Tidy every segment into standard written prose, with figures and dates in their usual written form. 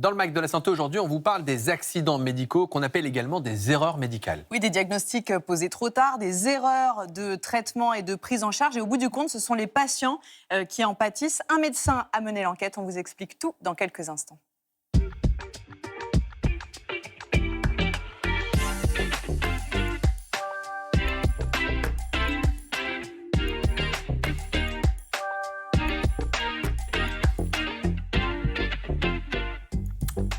Dans le Mac de la Santé aujourd'hui, on vous parle des accidents médicaux qu'on appelle également des erreurs médicales. Oui, des diagnostics posés trop tard, des erreurs de traitement et de prise en charge. Et au bout du compte, ce sont les patients qui en pâtissent. Un médecin a mené l'enquête. On vous explique tout dans quelques instants.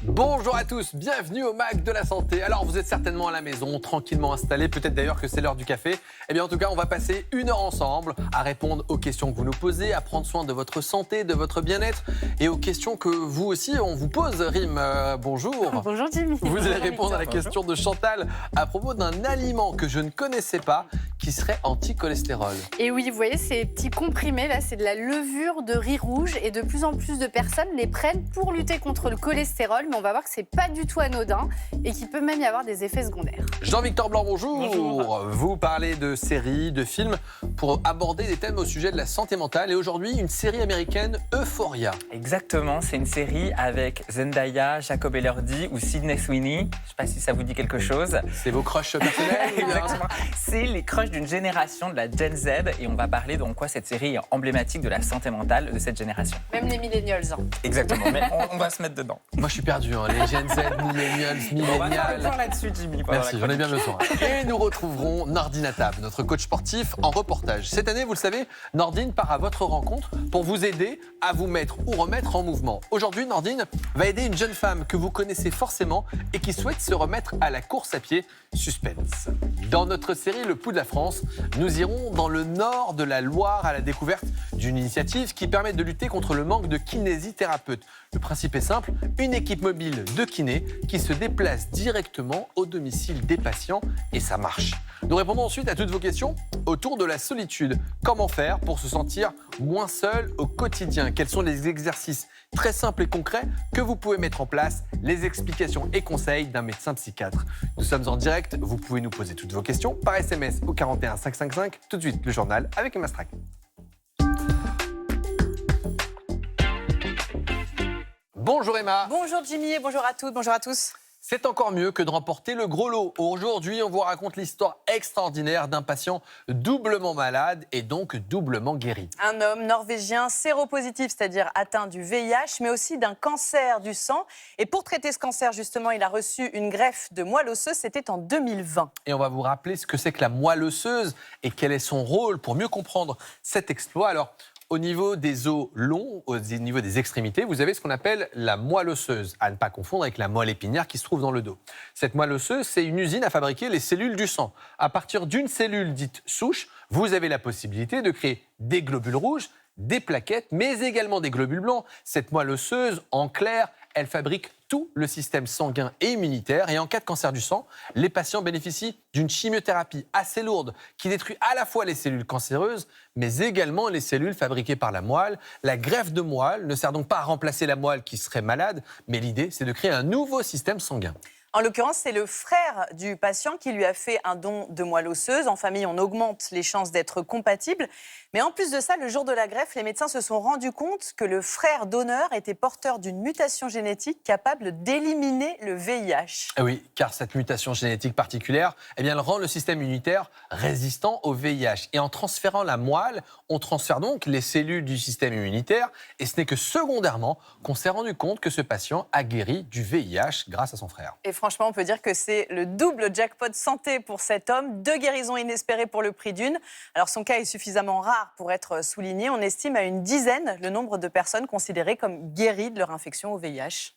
Bonjour à tous, bienvenue au Mac de la Santé. Alors vous êtes certainement à la maison, tranquillement installés, peut-être d'ailleurs que c'est l'heure du café. Eh bien en tout cas, on va passer 1 heure ensemble à répondre aux questions que vous nous posez, à prendre soin de votre santé, de votre bien-être et aux questions que vous aussi, on vous pose. Rim, bonjour. Bonjour Jimmy. Vous allez répondre à la question de Chantal à propos d'un aliment que je ne connaissais pas qui serait anti-cholestérol. Et oui, vous voyez ces petits comprimés là, c'est de la levure de riz rouge et de plus en plus de personnes les prennent pour lutter contre le cholestérol, mais on va voir que c'est pas du tout anodin et qu'il peut même y avoir des effets secondaires. Jean-Victor Blanc, bonjour. Bonjour. Vous parlez de séries, de films pour aborder des thèmes au sujet de la santé mentale et aujourd'hui une série américaine Euphoria. Exactement, c'est une série avec Zendaya, Jacob Elordi ou Sydney Sweeney. Je ne sais pas si ça vous dit quelque chose. C'est vos crushs personnels? Exactement. C'est les crushs d'une génération de la Gen Z et on va parler de en quoi cette série est emblématique de la santé mentale de cette génération. Même les millennials. Hein. Exactement, mais on va se mettre dedans. Moi je suis perdu, hein. Les Gen Z, millennials, On va faire le millennials. point là-dessus, Jimmy. pendant Merci, la j'en ai bien chronique. besoin. Et nous retrouverons Nordine Atab, notre coach sportif en reportage. Cette année, vous le savez, Nordine part à votre rencontre pour vous aider à vous mettre ou remettre en mouvement. Aujourd'hui, Nordine va aider une jeune femme que vous connaissez forcément et qui souhaite se remettre à la course à pied. Suspense. Dans notre série Le Pouls de la France, nous irons dans le nord de la Loire à la découverte d'une initiative qui permet de lutter contre le manque de kinésithérapeutes. Le principe est simple, une équipe mobile de kinés qui se déplace directement au domicile des patients et ça marche. Nous répondons ensuite à toutes vos questions autour de la solitude. Comment faire pour se sentir moins seul au quotidien? Quels sont les exercices très simples et concrets que vous pouvez mettre en place? Les explications et conseils d'un médecin psychiatre. Nous sommes en direct, vous pouvez nous poser toutes vos questions par SMS au 41 555. Tout de suite, le journal avec Emma Strack. Bonjour Emma. Bonjour Jimmy et bonjour à toutes, bonjour à tous. C'est encore mieux que de remporter le gros lot. Aujourd'hui, on vous raconte l'histoire extraordinaire d'un patient doublement malade et donc doublement guéri. Un homme norvégien séropositif, c'est-à-dire atteint du VIH, mais aussi d'un cancer du sang. Et pour traiter ce cancer, justement, il a reçu une greffe de moelle osseuse, c'était en 2020. Et on va vous rappeler ce que c'est que la moelle osseuse et quel est son rôle pour mieux comprendre cet exploit. Alors, au niveau des os longs, au niveau des extrémités, vous avez ce qu'on appelle la moelle osseuse, à ne pas confondre avec la moelle épinière qui se trouve dans le dos. Cette moelle osseuse, c'est une usine à fabriquer les cellules du sang. À partir d'une cellule dite souche, vous avez la possibilité de créer des globules rouges, des plaquettes, mais également des globules blancs. Cette moelle osseuse, en clair, elle fabrique tout le système sanguin et immunitaire. Et en cas de cancer du sang, les patients bénéficient d'une chimiothérapie assez lourde qui détruit à la fois les cellules cancéreuses, mais également les cellules fabriquées par la moelle. La greffe de moelle ne sert donc pas à remplacer la moelle qui serait malade, mais l'idée, c'est de créer un nouveau système sanguin. En l'occurrence, c'est le frère du patient qui lui a fait un don de moelle osseuse. En famille, on augmente les chances d'être compatibles. Mais en plus de ça, le jour de la greffe, les médecins se sont rendus compte que le frère donneur était porteur d'une mutation génétique capable d'éliminer le VIH. Ah oui, car cette mutation génétique particulière, eh bien, elle rend le système immunitaire résistant au VIH. Et en transférant la moelle, on transfère donc les cellules du système immunitaire. Et ce n'est que secondairement qu'on s'est rendu compte que ce patient a guéri du VIH grâce à son frère. Et franchement, on peut dire que c'est le double jackpot santé pour cet homme. 2 guérisons inespérées pour le prix d'une. Alors son cas est suffisamment rare pour être souligné. On estime à une dizaine le nombre de personnes considérées comme guéries de leur infection au VIH.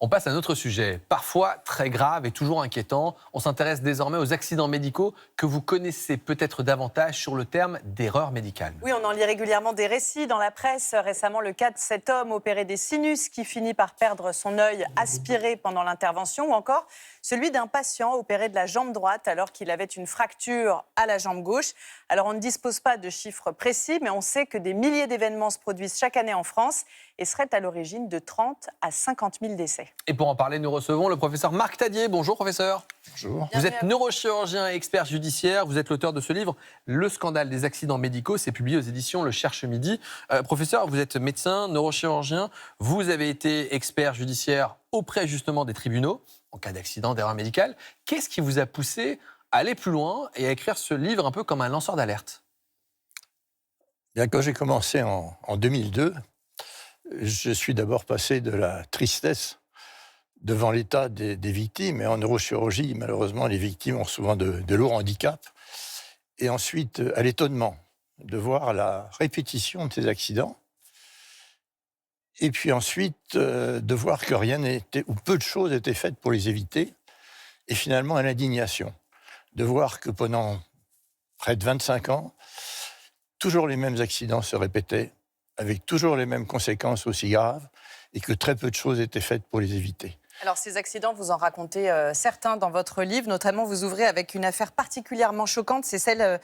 On passe à un autre sujet, parfois très grave et toujours inquiétant. On s'intéresse désormais aux accidents médicaux que vous connaissez peut-être davantage sur le terme d'erreur médicale. Oui, on en lit régulièrement des récits dans la presse. Récemment, le cas de cet homme opéré des sinus qui finit par perdre son œil aspiré pendant l'intervention, ou encore celui d'un patient opéré de la jambe droite alors qu'il avait une fracture à la jambe gauche. Alors, on ne dispose pas de chiffres précis, mais on sait que des milliers d'événements se produisent chaque année en France et seraient à l'origine de 30 à 50 000 décès. parler. Et pour en parler, nous recevons le professeur Marc Tadier. Bonjour professeur. Bonjour. Vous Bienvenue êtes à vous. neurochirurgien et expert judiciaire. Vous êtes l'auteur de ce livre, Le scandale des accidents médicaux. C'est publié aux éditions Le Cherche Midi. Professeur, vous êtes médecin, neurochirurgien. Vous avez été expert judiciaire auprès justement des tribunaux en cas d'accident, d'erreur médicale. Qu'est-ce qui vous a poussé à aller plus loin et à écrire ce livre un peu comme un lanceur d'alerte? Bien, quand j'ai commencé en 2002, je suis d'abord passé de la tristesse devant l'état des victimes. Et en neurochirurgie, malheureusement, les victimes ont souvent de lourds handicaps. Et ensuite, à l'étonnement de voir la répétition de ces accidents. Et puis ensuite, de voir que rien n'était, ou peu de choses étaient faites pour les éviter. Et finalement, à l'indignation de voir que pendant près de 25 ans, toujours les mêmes accidents se répétaient, avec toujours les mêmes conséquences aussi graves, et que très peu de choses étaient faites pour les éviter. Alors, ces accidents, vous en racontez certains dans votre livre. Notamment, vous ouvrez avec une affaire particulièrement choquante. C'est celle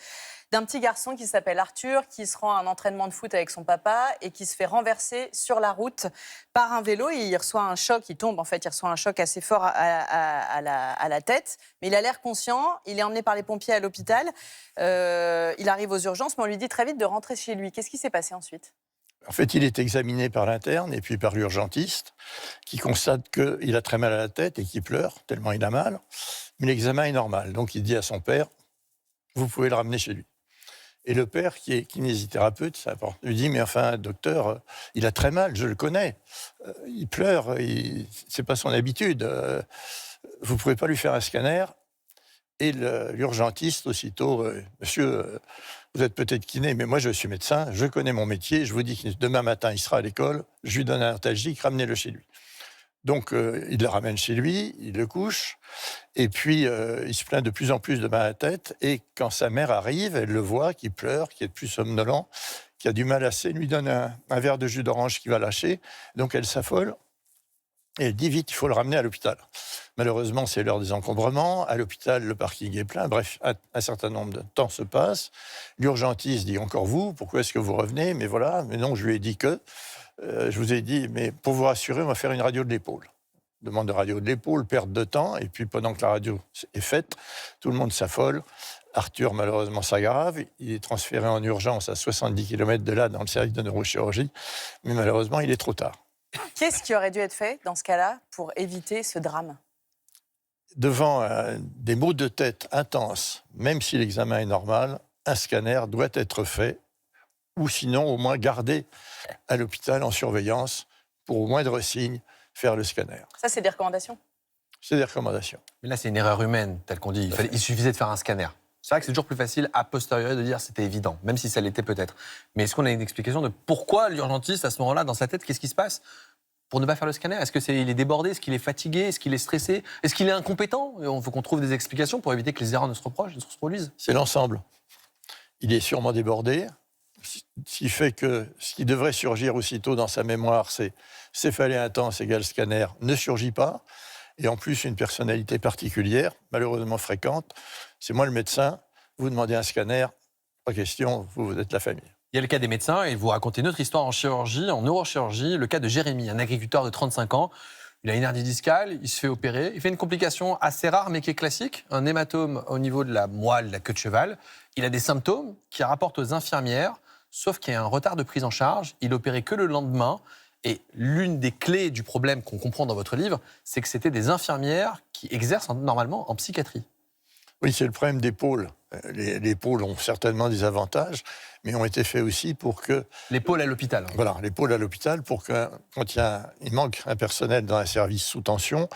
d'un petit garçon qui s'appelle Arthur, qui se rend à un entraînement de foot avec son papa et qui se fait renverser sur la route par un vélo. Et il reçoit un choc, il tombe, en fait, il reçoit un choc assez fort à la tête. Mais il a l'air conscient, il est emmené par les pompiers à l'hôpital. Il arrive aux urgences, mais on lui dit très vite de rentrer chez lui. Qu'est-ce qui s'est passé ensuite ? En fait, il est examiné par l'interne et puis par l'urgentiste, qui constate qu'il a très mal à la tête et qu'il pleure, tellement il a mal. Mais l'examen est normal. Donc, il dit à son père, vous pouvez le ramener chez lui. Et le père, qui est kinésithérapeute, lui dit, mais enfin, docteur, il a très mal, je le connais. Il pleure, c'est pas son habitude. Vous pouvez pas lui faire un scanner. Et l'urgentiste, aussitôt, monsieur, vous êtes peut-être kiné, mais moi je suis médecin, je connais mon métier, je vous dis que demain matin il sera à l'école, je lui donne un analgésique, ramenez-le chez lui. Donc il le ramène chez lui, il le couche, et puis il se plaint de plus en plus de mal à la tête, et quand sa mère arrive, elle le voit, qu'il pleure, qu'il est plus somnolent, qu'il a du mal assez, elle lui donne un verre de jus d'orange qu'il va lâcher, donc elle s'affole, et elle dit vite, il faut le ramener à l'hôpital. Malheureusement, c'est l'heure des encombrements. À l'hôpital, le parking est plein. Bref, un certain nombre de temps se passe. L'urgentiste dit, encore vous, pourquoi est-ce que vous revenez? Mais voilà, mais non, je lui ai dit que... je vous ai dit, mais pour vous rassurer, on va faire une radio de l'épaule. Demande de radio de l'épaule, perte de temps. Et puis, pendant que la radio est faite, tout le monde s'affole. Arthur, malheureusement, s'aggrave. Il est transféré en urgence à 70 km de là, dans le service de neurochirurgie. Mais malheureusement, il est trop tard. Qu'est-ce qui aurait dû être fait dans ce cas-là pour éviter ce drame ? Devant des maux de tête intenses, même si l'examen est normal, un scanner doit être fait, ou sinon au moins gardé à l'hôpital en surveillance pour au moindre signe faire le scanner. Ça, c'est des recommandations ? C'est des recommandations. Mais là, c'est une erreur humaine, tel qu'on dit. Il suffisait de faire un scanner. C'est vrai que c'est toujours plus facile a posteriori de dire c'était évident, même si ça l'était peut-être. Mais est-ce qu'on a une explication de pourquoi l'urgentiste, à ce moment-là, dans sa tête, qu'est-ce qui se passe pour ne pas faire le scanner? Est-ce qu'il est débordé? Est-ce qu'il est fatigué? Est-ce qu'il est stressé? Est-ce qu'il est incompétent? Il faut qu'on trouve des explications pour éviter que les erreurs ne se produisent. C'est l'ensemble. Il est sûrement débordé, ce qui fait que ce qui devrait surgir aussitôt dans sa mémoire, c'est céphalée intense égale scanner, ne surgit pas. Et en plus, une personnalité particulière, malheureusement fréquente, c'est moi le médecin, vous demandez un scanner, pas question, vous êtes la famille. Il y a le cas des médecins et vous racontez une autre histoire en chirurgie, en neurochirurgie, le cas de Jérémy, un agriculteur de 35 ans. Il a une hernie discale, il se fait opérer, il fait une complication assez rare mais qui est classique, un hématome au niveau de la moelle, de la queue de cheval. Il a des symptômes qui rapportent aux infirmières, sauf qu'il y a un retard de prise en charge. Il opérait que le lendemain. Et l'une des clés du problème qu'on comprend dans votre livre, c'est que c'était des infirmières qui exercent normalement en psychiatrie. Oui, c'est le problème des pôles. Les pôles ont certainement des avantages, mais ont été faits aussi pour que... Les pôles à l'hôpital. Voilà, les pôles à l'hôpital, pour que, quand il manque un personnel dans un service sous tension,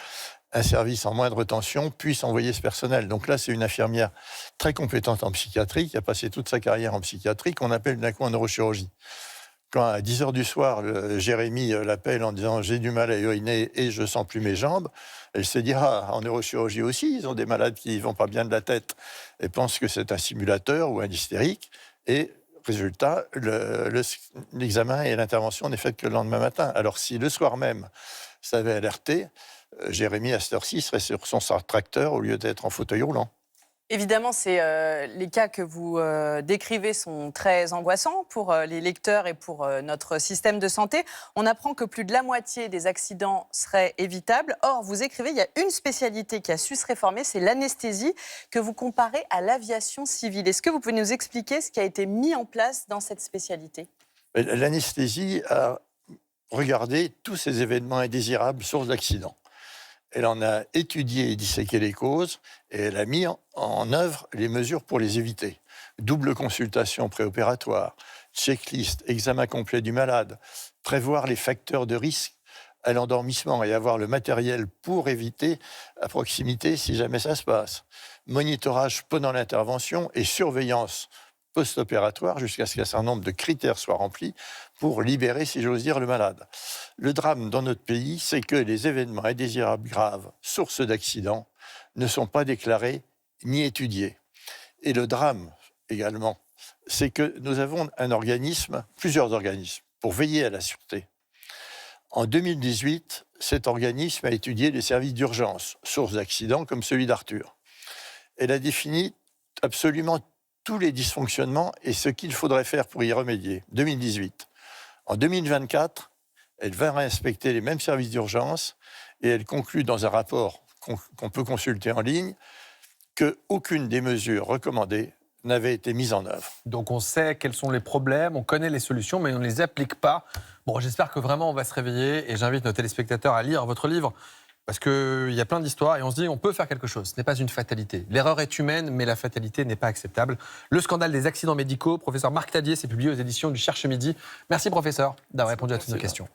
un service en moindre tension puisse envoyer ce personnel. Donc là, c'est une infirmière très compétente en psychiatrie, qui a passé toute sa carrière en psychiatrie, qu'on appelle d'un coup en neurochirurgie. Quand à 10h du soir, Jérémy l'appelle en disant « j'ai du mal à uriner et je sens plus mes jambes », elle se dit « ah, en neurochirurgie aussi, ils ont des malades qui ne vont pas bien de la tête et pensent que c'est un simulateur ou un hystérique ». Et résultat, l'examen et l'intervention n'est faite que le lendemain matin. Alors si le soir même, ça avait alerté, Jérémy, à cette heure-ci, serait sur son tracteur au lieu d'être en fauteuil roulant. Évidemment, les cas que vous décrivez sont très angoissants pour les lecteurs et pour notre système de santé. On apprend que plus de la moitié des accidents seraient évitables. Or, vous écrivez, il y a une spécialité qui a su se réformer, c'est l'anesthésie, que vous comparez à l'aviation civile. Est-ce que vous pouvez nous expliquer ce qui a été mis en place dans cette spécialité ? L'anesthésie a regardé tous ces événements indésirables, sources d'accidents. Elle en a étudié et disséqué les causes et elle a mis en œuvre les mesures pour les éviter. Double consultation préopératoire, checklist, examen complet du malade, prévoir les facteurs de risque à l'endormissement et avoir le matériel pour éviter à proximité si jamais ça se passe. Monitorage pendant l'intervention et surveillance post-opératoire jusqu'à ce qu'un certain nombre de critères soient remplis pour libérer, si j'ose dire, le malade. Le drame dans notre pays, c'est que les événements indésirables graves, sources d'accidents, ne sont pas déclarés ni étudiés. Et le drame également, c'est que nous avons plusieurs organismes, pour veiller à la sûreté. En 2018, cet organisme a étudié les services d'urgence, sources d'accidents comme celui d'Arthur. Elle a défini absolument tous les dysfonctionnements et ce qu'il faudrait faire pour y remédier. 2018. En 2024, elle va réinspecter les mêmes services d'urgence et elle conclut dans un rapport qu'on peut consulter en ligne qu'aucune des mesures recommandées n'avait été mise en œuvre. Donc on sait quels sont les problèmes, on connaît les solutions, mais on ne les applique pas. Bon, j'espère que vraiment on va se réveiller et j'invite nos téléspectateurs à lire votre livre. Parce qu'il y a plein d'histoires et on se dit on peut faire quelque chose. Ce n'est pas une fatalité. L'erreur est humaine, mais la fatalité n'est pas acceptable. Le scandale des accidents médicaux, professeur Marc Tadier, c'est publié aux éditions du Cherche Midi. Merci professeur d'avoir répondu à toutes nos questions.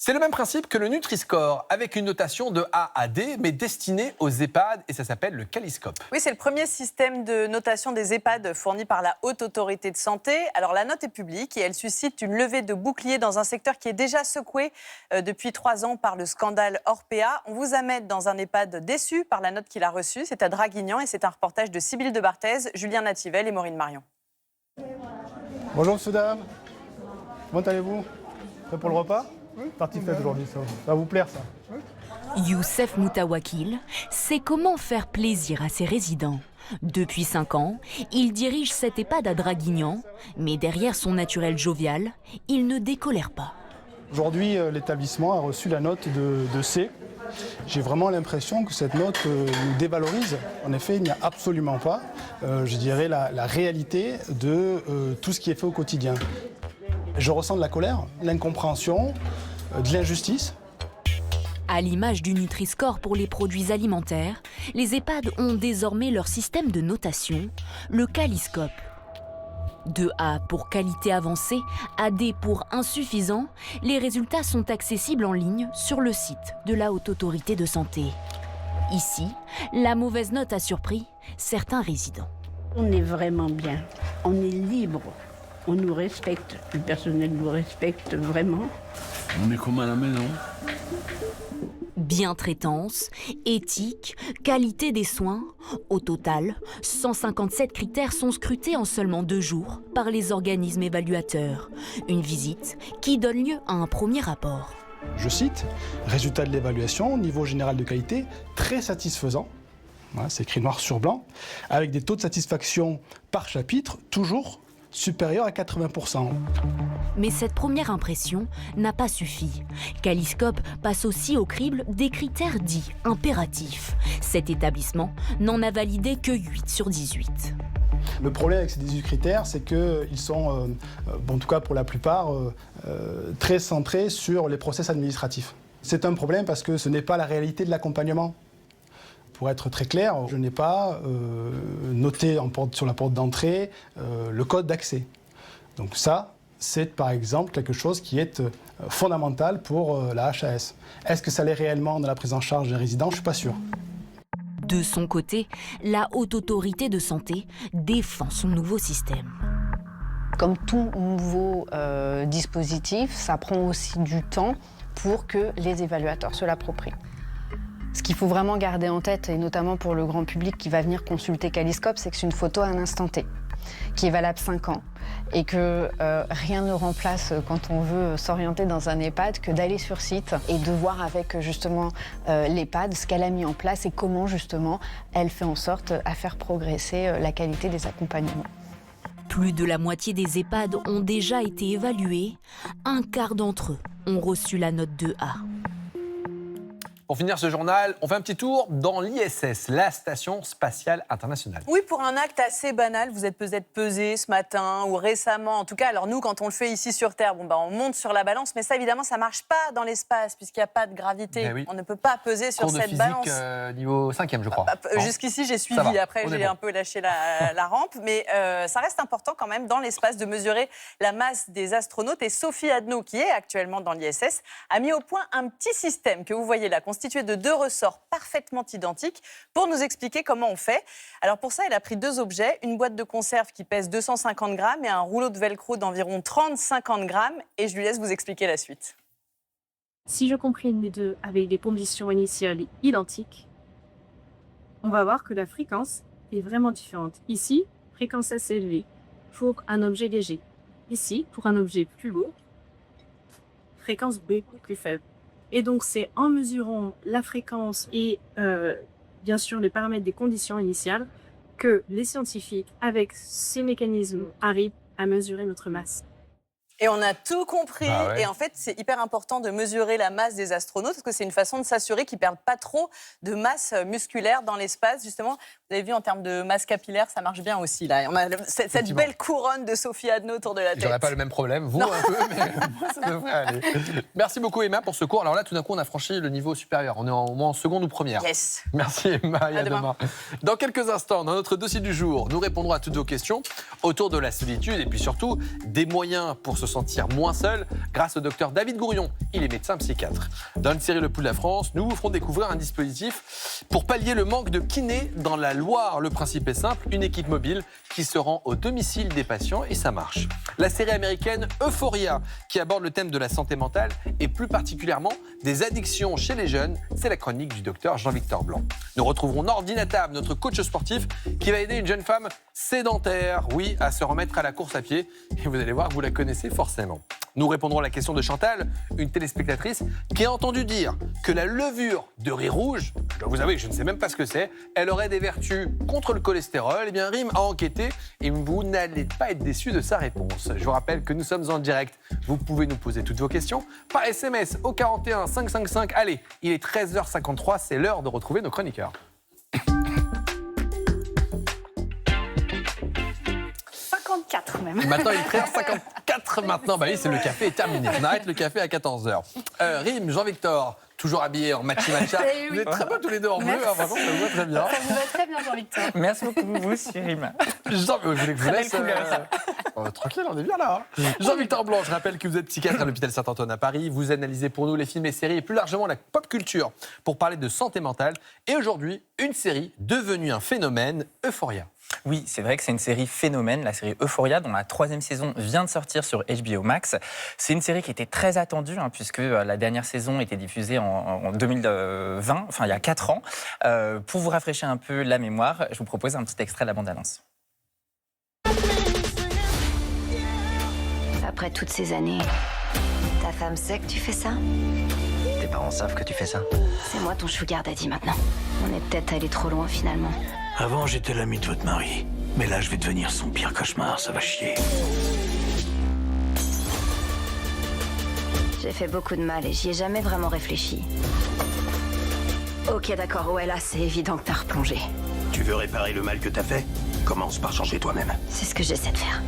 C'est le même principe que le Nutri-Score, avec une notation de A à D, mais destinée aux EHPAD, et ça s'appelle le Caliscope. Oui, c'est le premier système de notation des EHPAD fourni par la Haute Autorité de Santé. Alors la note est publique et elle suscite une levée de boucliers dans un secteur qui est déjà secoué depuis 3 ans par le scandale Orpea. On vous amène dans un EHPAD déçu par la note qu'il a reçue. C'est à Draguignan et c'est un reportage de Sybille de Barthez, Julien Nativel et Maureen Marion. Bonjour monsieur, dame. Comment allez-vous? Prêt pour le repas? Partie fête aujourd'hui, ça va vous plaire ça. Youssef Moutawakil sait comment faire plaisir à ses résidents. Depuis 5 ans, il dirige cet EHPAD à Draguignan, mais derrière son naturel jovial, il ne décolère pas. Aujourd'hui, l'établissement a reçu la note de C. J'ai vraiment l'impression que cette note nous dévalorise. En effet, il n'y a absolument pas, je dirais, la réalité de tout ce qui est fait au quotidien. Je ressens de la colère, de l'incompréhension, de l'injustice. À l'image du Nutri-Score pour les produits alimentaires, les EHPAD ont désormais leur système de notation, le Caliscope. De A pour qualité avancée à D pour insuffisant, les résultats sont accessibles en ligne sur le site de la Haute Autorité de Santé. Ici, la mauvaise note a surpris certains résidents. On est vraiment bien, on est libre. On nous respecte, le personnel nous respecte vraiment. On est comme à la maison. Bientraitance, éthique, qualité des soins. Au total, 157 critères sont scrutés en seulement 2 jours par les organismes évaluateurs. Une visite qui donne lieu à un premier rapport. Je cite, résultat de l'évaluation, niveau général de qualité, très satisfaisant. Voilà, c'est écrit noir sur blanc, avec des taux de satisfaction par chapitre, toujours supérieur à 80%. Mais cette première impression n'a pas suffi. Caliscope passe aussi au crible des critères dits impératifs. Cet établissement n'en a validé que 8 sur 18. Le problème avec ces 18 critères, c'est qu'ils sont, en tout cas pour la plupart, très centrés sur les process administratifs. C'est un problème parce que ce n'est pas la réalité de l'accompagnement. Pour être très clair, je n'ai pas noté sur la porte d'entrée le code d'accès. Donc ça, c'est par exemple quelque chose qui est fondamental pour la HAS. Est-ce que ça l'est réellement dans la prise en charge des résidents? Je ne suis pas sûr. De son côté, la Haute Autorité de Santé défend son nouveau système. Comme tout nouveau dispositif, ça prend aussi du temps pour que les évaluateurs se l'approprient. Ce qu'il faut vraiment garder en tête, et notamment pour le grand public qui va venir consulter Caliscope, c'est que c'est une photo à un instant T. qui est valable 5 ans et que rien ne remplace quand on veut s'orienter dans un EHPAD que d'aller sur site et de voir avec justement l'EHPAD ce qu'elle a mis en place et comment justement elle fait en sorte à faire progresser la qualité des accompagnements. Plus de la moitié des EHPAD ont déjà été évalués. Un quart d'entre eux ont reçu la note 2A. Pour finir ce journal, on fait un petit tour dans l'ISS, la Station Spatiale Internationale. Oui, pour un acte assez banal, vous êtes peut-être pesé ce matin ou récemment. En tout cas, alors nous, quand on le fait ici sur Terre, on monte sur la balance. Mais ça, évidemment, ça ne marche pas dans l'espace puisqu'il n'y a pas de gravité. Ben oui. On ne peut pas peser sur Cours de cette physique, balance. niveau 5e, je crois. Jusqu'ici, j'ai Ça suivi. va, Après, on est j'ai bon. un peu lâché la rampe. Mais ça reste important quand même dans l'espace de mesurer la masse des astronautes. Et Sophie Adno, qui est actuellement dans l'ISS, a mis au point un petit système que vous voyez là, constitué de 2 ressorts parfaitement identiques, pour nous expliquer comment on fait. Alors pour ça, elle a pris 2 objets, une boîte de conserve qui pèse 250 grammes et un rouleau de velcro d'environ 30-50 grammes. Et je lui laisse vous expliquer la suite. Si je comprenne les deux avec des conditions initiales identiques, on va voir que la fréquence est vraiment différente. Ici, fréquence assez élevée pour un objet léger. Ici, pour un objet plus lourd, fréquence beaucoup plus faible. Et donc, c'est en mesurant la fréquence et bien sûr les paramètres des conditions initiales que les scientifiques, avec ces mécanismes, arrivent à mesurer notre masse. Et on a tout compris. Bah ouais. Et en fait, c'est hyper important de mesurer la masse des astronautes parce que c'est une façon de s'assurer qu'ils ne perdent pas trop de masse musculaire dans l'espace. Justement, vous avez vu, en termes de masse capillaire, ça marche bien aussi. Là. On a cette belle couronne de Sophie Adno autour de la tête. J'aurais pas le même problème, vous un peu, mais moi ça devrait aller. Merci beaucoup Emma pour ce cours. Alors là, tout d'un coup, on a franchi le niveau supérieur. On est au moins en seconde ou première. Yes. Merci Emma, et à demain. demain. Dans quelques instants, dans notre dossier du jour, nous répondrons à toutes vos questions autour de la solitude et puis surtout des moyens pour se sentir moins seul grâce au docteur David Gourion. Il est médecin psychiatre. Dans une série Le Pouls de la France, nous vous ferons découvrir un dispositif pour pallier le manque de kinés dans la Loire. Le principe est simple, une équipe mobile qui se rend au domicile des patients et ça marche. La série américaine Euphoria qui aborde le thème de la santé mentale et plus particulièrement des addictions chez les jeunes, c'est la chronique du docteur Jean-Victor Blanc. Nous retrouverons Nordine Attab, notre coach sportif, qui va aider une jeune femme sédentaire, oui, à se remettre à la course à pied. Et vous allez voir, vous la connaissez forcément. Nous répondrons à la question de Chantal, une téléspectatrice qui a entendu dire que la levure de riz rouge, je dois vous avouer que je ne sais même pas ce que c'est, elle aurait des vertus contre le cholestérol. Eh bien, Rim a enquêté et vous n'allez pas être déçus de sa réponse. Je vous rappelle que nous sommes en direct. Vous pouvez nous poser toutes vos questions par SMS au 41 555. Allez, il est 13h53, c'est l'heure de retrouver nos chroniqueurs. 54 même. Maintenant, il est 13h54 maintenant. Bah oui, c'est le café est terminé. On arrête le café à 14h. Rim, Jean-Victor, toujours habillé en matcha. Eh oui. Vous êtes très beaux tous les deux en bleu, Merci. hein, vraiment, ça vous va très bien. Ça vous va très bien, Jean-Victor. Merci beaucoup, vous aussi, Rim. Jean, vous voulez que je vous Très laisse belle couleur. tranquille, on est bien là. Hein. Jean-Victor Blanc, je rappelle que vous êtes psychiatre à l'hôpital Saint-Antoine à Paris. Vous analysez pour nous les films et séries et plus largement la pop culture pour parler de santé mentale. Et aujourd'hui, une série devenue un phénomène, Euphoria. Oui, c'est vrai que c'est une série phénomène, la série Euphoria, dont la 3e saison vient de sortir sur HBO Max. C'est une série qui était très attendue, puisque la dernière saison était diffusée en 2020, enfin il y a 4 ans. Pour vous rafraîchir un peu la mémoire, je vous propose un petit extrait de la bande-annonce. Après toutes ces années, ta femme sait que tu fais ça? Tes parents savent que tu fais ça? C'est moi ton sugar daddy maintenant. On est peut-être allé trop loin finalement. Avant, j'étais l'ami de votre mari. Mais là, je vais devenir son pire cauchemar, ça va chier. J'ai fait beaucoup de mal et j'y ai jamais vraiment réfléchi. Ok, d'accord, ouais, là, c'est évident que t'as replongé. Tu veux réparer le mal que t'as fait? Commence par changer toi-même. C'est ce que j'essaie de faire.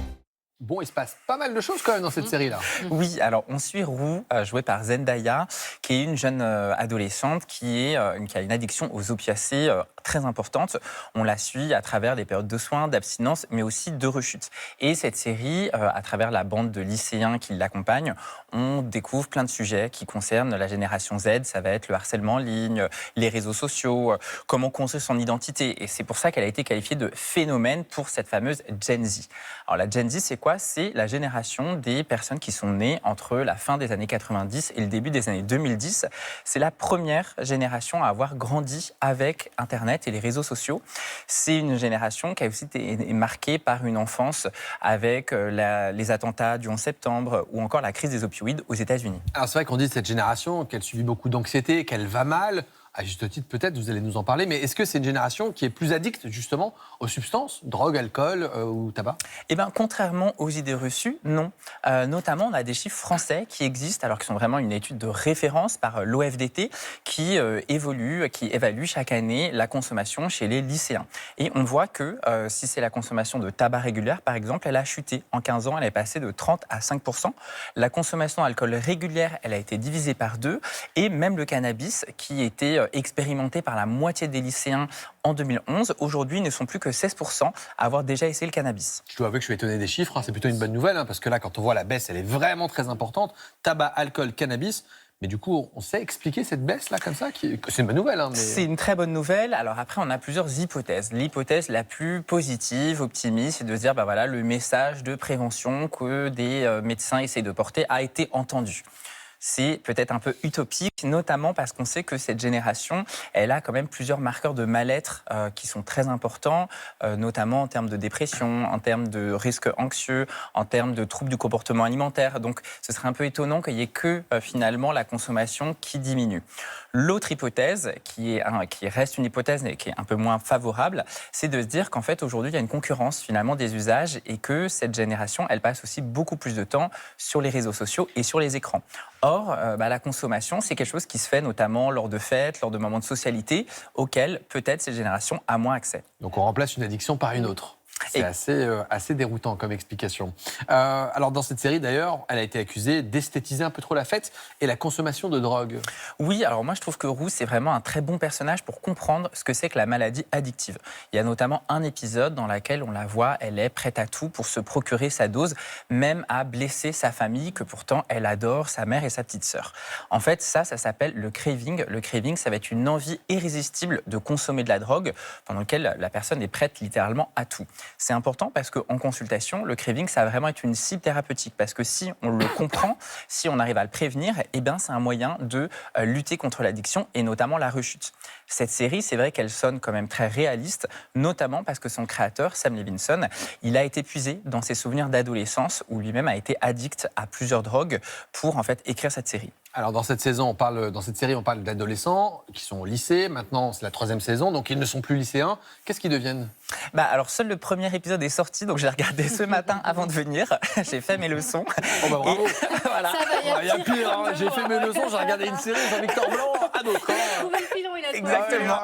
Bon, il se passe pas mal de choses quand même dans cette série-là. Oui, alors on suit Rue, jouée par Zendaya, qui est une jeune adolescente qui a une addiction aux opiacés très importante. On la suit à travers des périodes de soins, d'abstinence, mais aussi de rechute. Et cette série, à travers la bande de lycéens qui l'accompagnent, on découvre plein de sujets qui concernent la génération Z. Ça va être le harcèlement en ligne, les réseaux sociaux, comment construire son identité. Et c'est pour ça qu'elle a été qualifiée de phénomène pour cette fameuse Gen Z. Alors la Gen Z, c'est quoi? C'est la génération des personnes qui sont nées entre la fin des années 90 et le début des années 2010. C'est la première génération à avoir grandi avec Internet et les réseaux sociaux. C'est une génération qui a aussi été marquée par une enfance avec les attentats du 11 septembre ou encore la crise des opioïdes aux États-Unis. Alors c'est vrai qu'on dit de cette génération qu'elle subit beaucoup d'anxiété, qu'elle va mal. À juste titre, peut-être, vous allez nous en parler, mais est-ce que c'est une génération qui est plus addicte, justement, aux substances, drogue, alcool ou tabac? Eh bien, contrairement aux idées reçues, non. Notamment, on a des chiffres français qui existent, alors qu'ils sont vraiment une étude de référence par l'OFDT, qui évalue chaque année la consommation chez les lycéens. Et on voit que si c'est la consommation de tabac régulière, par exemple, elle a chuté. En 15 ans, elle est passée de 30 à 5%. La consommation d'alcool régulière, elle a été divisée par 2. Et même le cannabis, qui était expérimenté par la moitié des lycéens en 2011. Aujourd'hui, ils ne sont plus que 16% à avoir déjà essayé le cannabis. Je dois avouer que je suis étonné des chiffres. C'est plutôt une bonne nouvelle, parce que là, quand on voit la baisse, elle est vraiment très importante. Tabac, alcool, cannabis. Mais du coup, on sait expliquer cette baisse-là comme ça? C'est une bonne nouvelle. Mais... C'est une très bonne nouvelle. Alors après, on a plusieurs hypothèses. L'hypothèse la plus positive, optimiste, c'est de se dire, voilà, le message de prévention que des médecins essayent de porter a été entendu. C'est peut-être un peu utopique, notamment parce qu'on sait que cette génération, elle a quand même plusieurs marqueurs de mal-être qui sont très importants, notamment en termes de dépression, en termes de risques anxieux, en termes de troubles du comportement alimentaire. Donc, ce serait un peu étonnant qu'il n'y ait que finalement la consommation qui diminue. L'autre hypothèse, qui reste une hypothèse et qui est un peu moins favorable, c'est de se dire qu'en fait, aujourd'hui, il y a une concurrence finalement des usages et que cette génération, elle passe aussi beaucoup plus de temps sur les réseaux sociaux et sur les écrans. Or, la consommation, c'est quelque chose qui se fait notamment lors de fêtes, lors de moments de socialité, auxquels peut-être cette génération a moins accès. Donc on remplace une addiction par une autre. C'est assez déroutant comme explication. Alors dans cette série d'ailleurs, elle a été accusée d'esthétiser un peu trop la fête et la consommation de drogue. Oui, alors moi je trouve que Roux c'est vraiment un très bon personnage pour comprendre ce que c'est que la maladie addictive. Il y a notamment un épisode dans lequel on la voit, elle est prête à tout pour se procurer sa dose, même à blesser sa famille que pourtant elle adore, sa mère et sa petite sœur. En fait ça s'appelle le craving. Le craving, ça va être une envie irrésistible de consommer de la drogue pendant laquelle la personne est prête littéralement à tout. C'est important parce qu'en consultation, le craving, ça va vraiment être une cible thérapeutique. Parce que si on le comprend, si on arrive à le prévenir, eh bien, c'est un moyen de lutter contre l'addiction et notamment la rechute. Cette série, c'est vrai qu'elle sonne quand même très réaliste, notamment parce que son créateur, Sam Levinson, il a été puisé dans ses souvenirs d'adolescence où lui-même a été addict à plusieurs drogues pour en fait écrire cette série. Alors dans cette série, on parle d'adolescents qui sont au lycée. Maintenant, c'est la 3e saison, donc ils ne sont plus lycéens. Qu'est-ce qu'ils deviennent? Alors seul le premier épisode est sorti, donc je l'ai regardé ce matin avant de venir. J'ai fait mes leçons. Oh bah bravo. Voilà. Il y a pire. Hein. J'ai fait mes leçons, j'ai regardé une série Jean-Victor Blanc à d'autres. Exactement.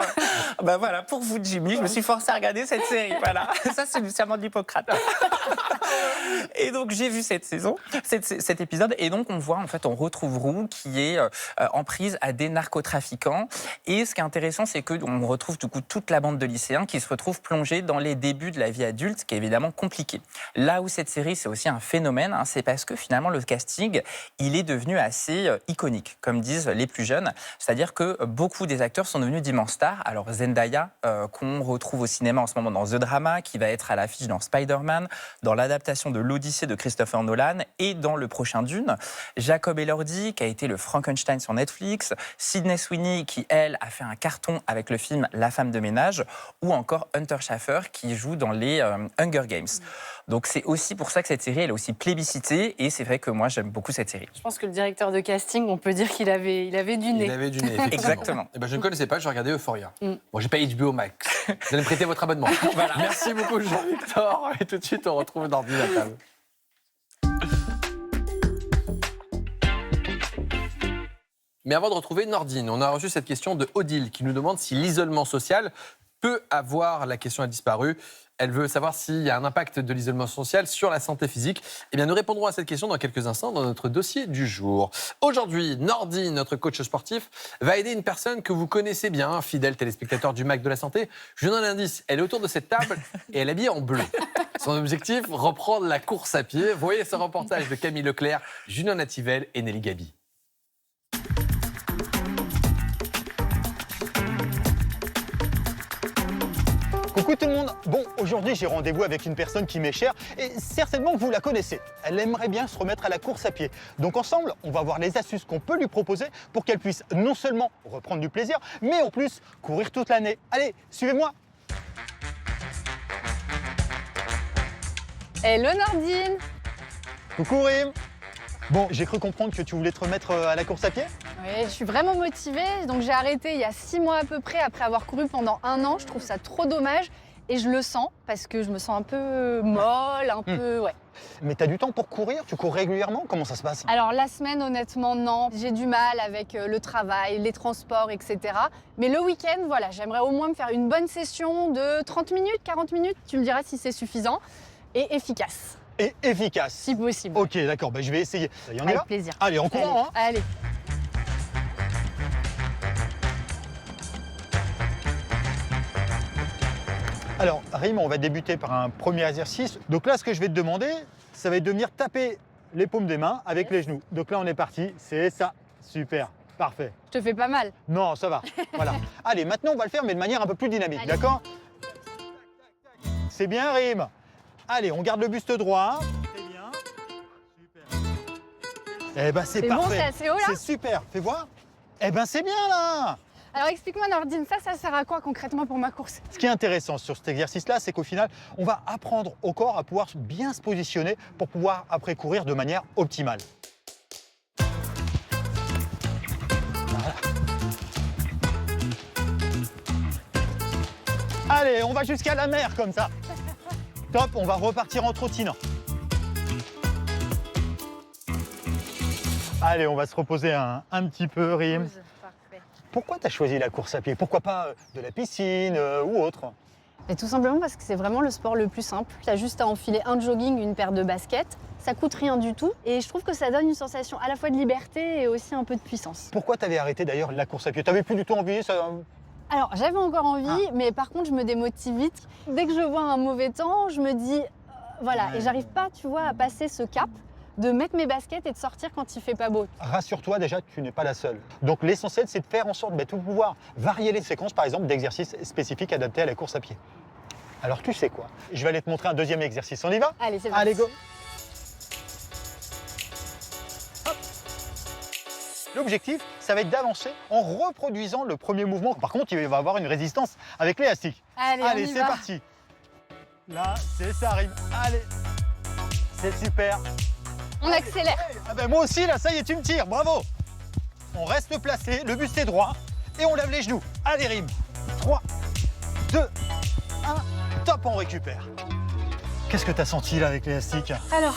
Voilà, pour vous Jimmy, je me suis forcé à regarder cette série. Voilà, ça c'est du serment d'Hippocrate. Et donc j'ai vu cette saison, cet épisode, et donc on retrouve Roux qui est en prise à des narcotrafiquants. Et ce qui est intéressant, c'est qu'on retrouve du coup toute la bande de lycéens qui se retrouvent plongés dans les débuts de la vie adulte, qui est évidemment compliqué. Là où cette série, c'est aussi un phénomène, c'est parce que finalement le casting, il est devenu assez iconique, comme disent les plus jeunes. C'est-à-dire que beaucoup des acteurs sont devenus d'immenses stars. Alors Zendaya, qu'on retrouve au cinéma en ce moment dans The Drama, qui va être à l'affiche dans Spider-Man, dans l'adaptation de l'Odyssée de Christopher Nolan et dans le prochain Dune. Jacob Elordi, qui a été le Frankenstein sur Netflix. Sydney Sweeney, qui, elle, a fait un carton avec le film La femme de ménage. Ou encore Hunter Schafer, qui joue dans les Hunger Games. Donc c'est aussi pour ça que cette série, elle est aussi plébiscitée. Et c'est vrai que moi, j'aime beaucoup cette série. Je pense que le directeur de casting, on peut dire qu'il avait du nez. Il avait du nez, effectivement. Exactement. Et je ne connaissais pas, je regardais Euphoria. Bon, j'ai pas HBO Max. Vous allez me prêter votre abonnement. Voilà. Merci beaucoup, Jean-Victor. Et tout de suite, on retrouve Nordine à table. Mais avant de retrouver Nordine, on a reçu cette question de Odile qui nous demande si l'isolement social peut avoir, la question a disparu. Elle veut savoir s'il y a un impact de l'isolement social sur la santé physique. Eh bien, nous répondrons à cette question dans quelques instants dans notre dossier du jour. Aujourd'hui, Nordine, notre coach sportif, va aider une personne que vous connaissez bien, fidèle téléspectateur du MAC de la Santé. Je vous donne un indice, elle est autour de cette table et elle est habillée en bleu. Son objectif, reprendre la course à pied. Voyez ce reportage de Camille Leclerc, Julien Nativel et Nelly Gabi. Coucou tout le monde. Bon, aujourd'hui j'ai rendez-vous avec une personne qui m'est chère et certainement que vous la connaissez. Elle aimerait bien se remettre à la course à pied. Donc ensemble, on va voir les astuces qu'on peut lui proposer pour qu'elle puisse non seulement reprendre du plaisir, mais en plus courir toute l'année. Allez, suivez-moi. Hello Nordine. Coucou Rim. Bon, j'ai cru comprendre que tu voulais te remettre à la course à pied. Oui, je suis vraiment motivée. Donc j'ai arrêté il y a 6 mois à peu près, après avoir couru pendant 1 an. Je trouve ça trop dommage. Et je le sens, parce que je me sens un peu molle, un peu... Ouais. Mais t'as du temps pour courir? Tu cours régulièrement? Comment ça se passe? Alors la semaine, honnêtement, non. J'ai du mal avec le travail, les transports, etc. Mais le week-end, voilà, j'aimerais au moins me faire une bonne session de 30 minutes, 40 minutes. Tu me diras si c'est suffisant. Et efficace. Et efficace. Si possible. Ok, d'accord, je vais essayer. Ça y en est là? Avec plaisir. Allez, en courant, hein. Allez. Alors, Rim, on va débuter par un premier exercice. Donc là, ce que je vais te demander, ça va être de venir taper les paumes des mains avec les genoux. Donc là, on est parti. C'est ça. Super. Parfait. Je te fais pas mal. Non, ça va. Voilà. Allez, maintenant, on va le faire, mais de manière un peu plus dynamique. Allez. D'accord? C'est bien, Rim. Allez, on garde le buste droit. Très bien. Super. Eh ben, c'est parfait. Bon, c'est assez haut, là? C'est super. Fais voir. Eh ben, c'est bien, là. Alors explique-moi Nordine, ça sert à quoi concrètement pour ma course? Ce qui est intéressant sur cet exercice-là, c'est qu'au final, on va apprendre au corps à pouvoir bien se positionner pour pouvoir après courir de manière optimale. Voilà. Allez, on va jusqu'à la mer comme ça. Top, on va repartir en trottinant. Allez, on va se reposer un petit peu, Rim. Pourquoi tu as choisi la course à pied? Pourquoi pas de la piscine ou autre? Et tout simplement parce que c'est vraiment le sport le plus simple. Tu as juste à enfiler un jogging, une paire de baskets. Ça coûte rien du tout. Et je trouve que ça donne une sensation à la fois de liberté et aussi un peu de puissance. Pourquoi tu avais arrêté d'ailleurs la course à pied? Tu n'avais plus du tout envie ça... Alors, j'avais encore envie, mais par contre, je me démotive vite. Dès que je vois un mauvais temps, je me dis, voilà. Ouais. Et j'arrive pas, tu vois, à passer ce cap de mettre mes baskets et de sortir quand il fait pas beau. Rassure-toi déjà, tu n'es pas la seule. Donc l'essentiel, c'est de faire en sorte de pouvoir varier les séquences, par exemple, d'exercices spécifiques adaptés à la course à pied. Alors tu sais quoi? Je vais aller te montrer un deuxième exercice. On y va? Allez, c'est parti. Allez, go! Hop. L'objectif, ça va être d'avancer en reproduisant le premier mouvement. Par contre, il va y avoir une résistance avec l'élastique. Allez, c'est parti. Là, c'est ça, Rim. Allez, c'est super. On accélère. Ah ben moi aussi, là, ça y est, tu me tires. Bravo. On reste placé, le buste est droit et on lève les genoux. Allez, Rim. 3, 2, 1. Top, on récupère. Qu'est-ce que tu as senti là avec l'élastique? Alors,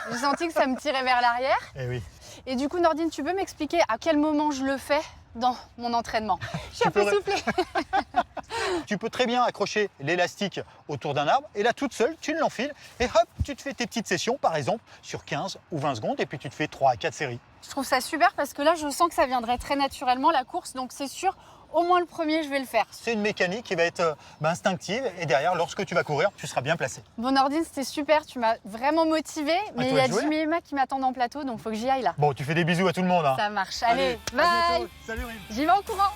j'ai senti que ça me tirait vers l'arrière. Eh oui. Et du coup, Nordine, tu peux m'expliquer à quel moment je le fais dans mon entraînement? Je suis un peu soufflée. Tu peux très bien accrocher l'élastique autour d'un arbre et là, toute seule, tu l'enfiles et hop, tu te fais tes petites sessions, par exemple, sur 15 ou 20 secondes et puis tu te fais 3 à 4 séries. Je trouve ça super parce que là, je sens que ça viendrait très naturellement, la course. Donc c'est sûr, au moins le premier, je vais le faire. C'est une mécanique qui va être instinctive et derrière, lorsque tu vas courir, tu seras bien placé. Bon, Nordine, c'était super. Tu m'as vraiment motivée. Mais il y a Jimmy et Emma qui m'attendent en plateau, donc il faut que j'y aille là. Bon, tu fais des bisous à tout le monde. Hein. Ça marche. Allez, à bye. bientôt. Salut, Rim. J'y vais en courant.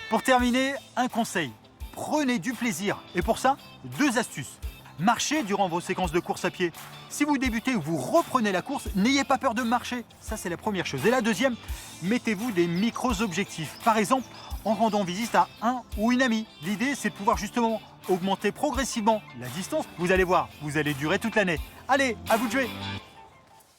Pour terminer, un conseil. Prenez du plaisir. Et pour ça, 2 astuces. Marchez durant vos séquences de course à pied. Si vous débutez ou vous reprenez la course, n'ayez pas peur de marcher. Ça, c'est la première chose. Et la deuxième, mettez-vous des micro-objectifs. Par exemple, en rendant visite à un ou une amie. L'idée, c'est de pouvoir justement augmenter progressivement la distance. Vous allez voir, vous allez durer toute l'année. Allez, à vous de jouer.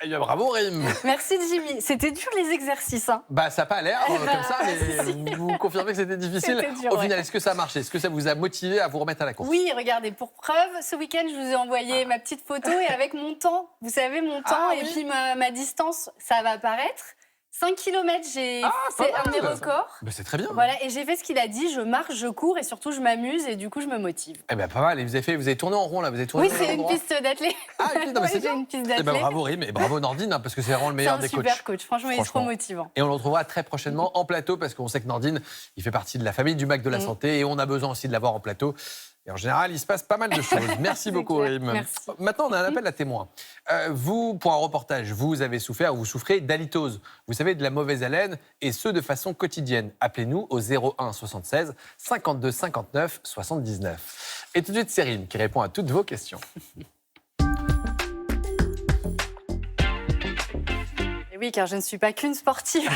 Eh bien, bravo, Rim. Merci, Jimmy. C'était dur, les exercices. Hein. Bah, ça n'a pas l'air comme ça, mais vous confirmez que c'était difficile. C'était dur, Au final, ouais. est-ce que ça a marché? Est-ce que ça vous a motivé à vous remettre à la course? Oui, regardez, pour preuve, ce week-end, je vous ai envoyé ma petite photo et avec mon temps, vous savez, mon temps et puis ma distance, ça va apparaître. 5 km, c'est un de mes records. Bah, c'est très bien. Voilà, et j'ai fait ce qu'il a dit, je marche, je cours et surtout je m'amuse et du coup je me motive. Eh bien, pas mal. Et vous avez tourné en rond là, vous avez tourné Oui, au c'est même une endroit. piste d'athlée. Ah, ok, non, mais c'est Ouais, bien. j'ai une piste Eh ben, d'athlée. bravo Rim et bravo Nordine, hein, parce que c'est vraiment le meilleur des C'est un coachs. super coach, franchement, il est trop Franchement. motivant. Et on le retrouvera très prochainement en plateau, parce qu'on sait que Nordine, il fait partie de la famille du Mac de la Santé et on a besoin aussi de l'avoir en plateau. Et en général, il se passe pas mal de choses. Merci beaucoup, clair. Rim. Merci. Maintenant, on a un appel à témoins. Vous, pour un reportage, vous avez souffert, vous souffrez d'halitose. Vous savez, de la mauvaise haleine, et ce, de façon quotidienne. Appelez-nous au 01 76 52 59 79. Et tout de suite, c'est Rim qui répond à toutes vos questions. Oui, car je ne suis pas qu'une sportive.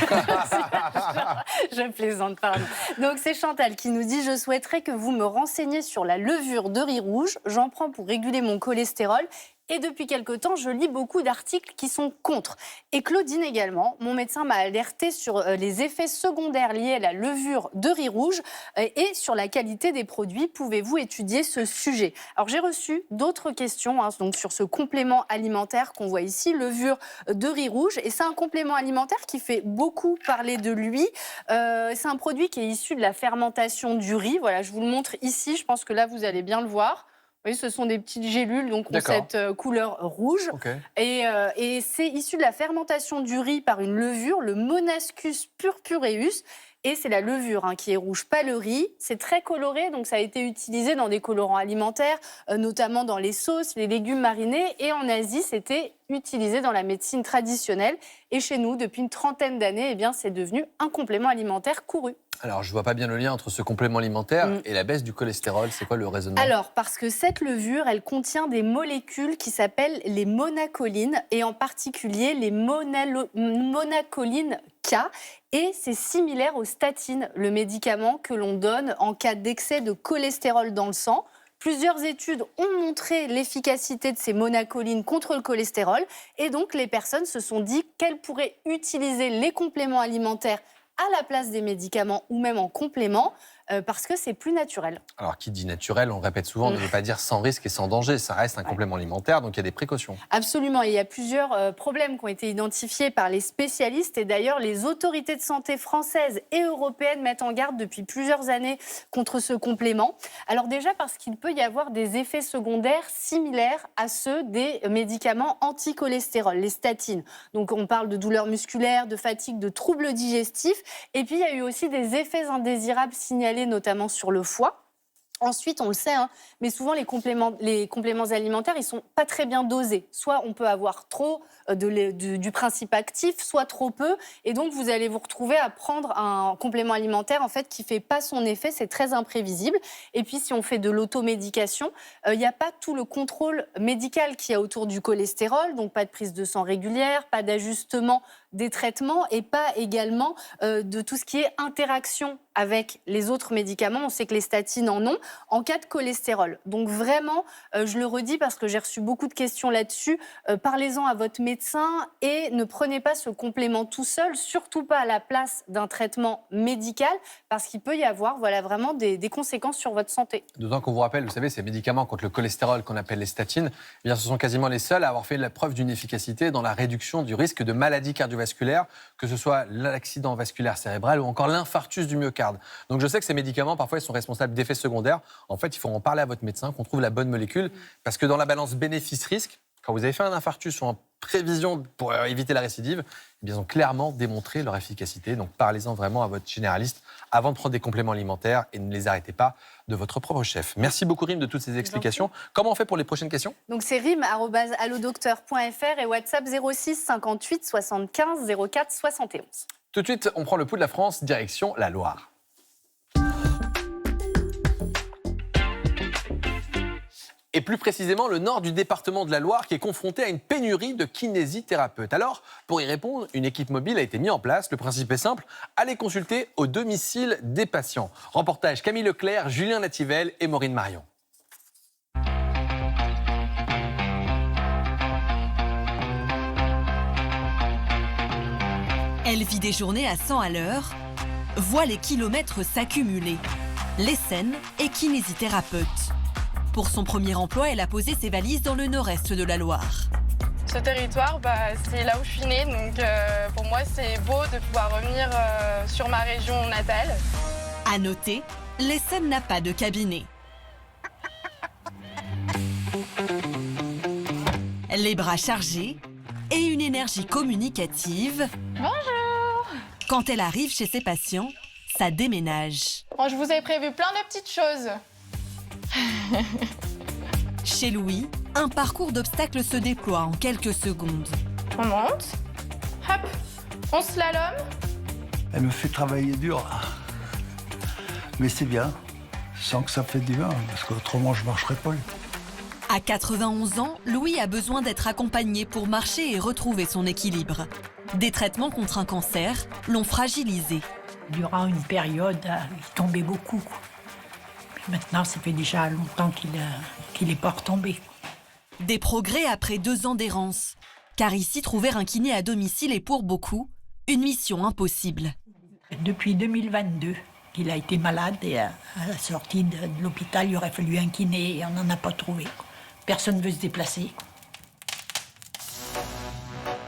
Je plaisante, pardon. Donc, c'est Chantal qui nous dit « Je souhaiterais que vous me renseigniez sur la levure de riz rouge. J'en prends pour réguler mon cholestérol. Et depuis quelque temps, je lis beaucoup d'articles qui sont contre. Et Claudine également, mon médecin m'a alerté sur les effets secondaires liés à la levure de riz rouge et sur la qualité des produits. Pouvez-vous étudier ce sujet ?» Alors j'ai reçu d'autres questions donc sur ce complément alimentaire qu'on voit ici, levure de riz rouge. Et c'est un complément alimentaire qui fait beaucoup parler de lui. C'est un produit qui est issu de la fermentation du riz. Voilà, je vous le montre ici. Je pense que là, vous allez bien le voir. Oui, ce sont des petites gélules, donc ont cette couleur rouge. Okay. Et c'est issu de la fermentation du riz par une levure, le Monascus purpureus. Et c'est la levure qui est rouge, pas le riz. C'est très coloré, donc ça a été utilisé dans des colorants alimentaires, notamment dans les sauces, les légumes marinés. Et en Asie, c'était utilisé dans la médecine traditionnelle. Et chez nous, depuis une trentaine d'années, eh bien, c'est devenu un complément alimentaire couru. Alors, je ne vois pas bien le lien entre ce complément alimentaire et la baisse du cholestérol. C'est quoi le raisonnement? Alors, parce que cette levure, elle contient des molécules qui s'appellent les monacolines, et en particulier les monacolines K. Et c'est similaire aux statines, le médicament que l'on donne en cas d'excès de cholestérol dans le sang. Plusieurs études ont montré l'efficacité de ces monacolines contre le cholestérol. Et donc, les personnes se sont dit qu'elles pourraient utiliser les compléments alimentaires à la place des médicaments ou même en complément, parce que c'est plus naturel. Alors, qui dit naturel, on le répète souvent, ne veut pas dire sans risque et sans danger. Ça reste un complément alimentaire, donc il y a des précautions. Absolument. Et il y a plusieurs problèmes qui ont été identifiés par les spécialistes. Et d'ailleurs, les autorités de santé françaises et européennes mettent en garde depuis plusieurs années contre ce complément. Alors déjà, parce qu'il peut y avoir des effets secondaires similaires à ceux des médicaments anti-cholestérol, les statines. Donc, on parle de douleurs musculaires, de fatigue, de troubles digestifs. Et puis, il y a eu aussi des effets indésirables signalés, notamment sur le foie. Ensuite, on le sait, mais souvent les compléments alimentaires, ils ne sont pas très bien dosés. Soit on peut avoir trop du principe actif, soit trop peu. Et donc, vous allez vous retrouver à prendre un complément alimentaire en fait, qui ne fait pas son effet. C'est très imprévisible. Et puis, si on fait de l'automédication, il n'y a pas tout le contrôle médical qu'il y a autour du cholestérol. Donc, pas de prise de sang régulière, pas d'ajustement des traitements et pas également de tout ce qui est interaction avec les autres médicaments. On sait que les statines en ont en cas de cholestérol. Donc vraiment, je le redis parce que j'ai reçu beaucoup de questions là-dessus, parlez-en à votre médecin et ne prenez pas ce complément tout seul, surtout pas à la place d'un traitement médical parce qu'il peut y avoir vraiment des conséquences sur votre santé. D'autant qu'on vous rappelle, vous savez, ces médicaments contre le cholestérol qu'on appelle les statines, eh bien, ce sont quasiment les seuls à avoir fait la preuve d'une efficacité dans la réduction du risque de maladies cardiovasculaires, que ce soit l'accident vasculaire cérébral ou encore l'infarctus du myocarde. Donc je sais que ces médicaments, parfois, ils sont responsables d'effets secondaires. En fait, il faut en parler à votre médecin, qu'on trouve la bonne molécule, parce que dans la balance bénéfice-risque, quand vous avez fait un infarctus ou en prévision pour éviter la récidive, eh bien, ils ont clairement démontré leur efficacité. Donc parlez-en vraiment à votre généraliste avant de prendre des compléments alimentaires et ne les arrêtez pas de votre propre chef. Merci beaucoup Rim de toutes ces explications. Comment on fait pour les prochaines questions? Donc c'est rim@allodocteur.fr et WhatsApp 06 58 75 04 71. Tout de suite, on prend le pouls de la France, direction la Loire. Et plus précisément, le nord du département de la Loire qui est confronté à une pénurie de kinésithérapeutes. Alors, pour y répondre, une équipe mobile a été mise en place. Le principe est simple, aller consulter au domicile des patients. Reportage Camille Leclerc, Julien Nativelle et Maureen Marion. Elle vit des journées à 100 à l'heure, voit les kilomètres s'accumuler. L'Essène est kinésithérapeute. Pour son premier emploi, elle a posé ses valises dans le nord-est de la Loire. Ce territoire, c'est là où je suis née, donc pour moi c'est beau de pouvoir revenir sur ma région natale. À noter, l'Essène n'a pas de cabinet. Les bras chargés et une énergie communicative. Bonjour! Quand elle arrive chez ses patients, ça déménage. Bon, je vous ai prévu plein de petites choses. Chez Louis, un parcours d'obstacles se déploie en quelques secondes. On monte, hop, on slalom. Elle me fait travailler dur. Mais c'est bien. Je sens que ça fait du bien, parce qu'autrement, je ne marcherais pas. À 91 ans, Louis a besoin d'être accompagné pour marcher et retrouver son équilibre. Des traitements contre un cancer l'ont fragilisé. Durant une période, il tombait beaucoup. Puis maintenant, ça fait déjà longtemps qu'il est pas retombé. Des progrès après 2 ans d'errance. Car ici, trouver un kiné à domicile est pour beaucoup une mission impossible. Depuis 2022, il a été malade et à la sortie de l'hôpital, il aurait fallu un kiné et on n'en a pas trouvé. Personne ne veut se déplacer.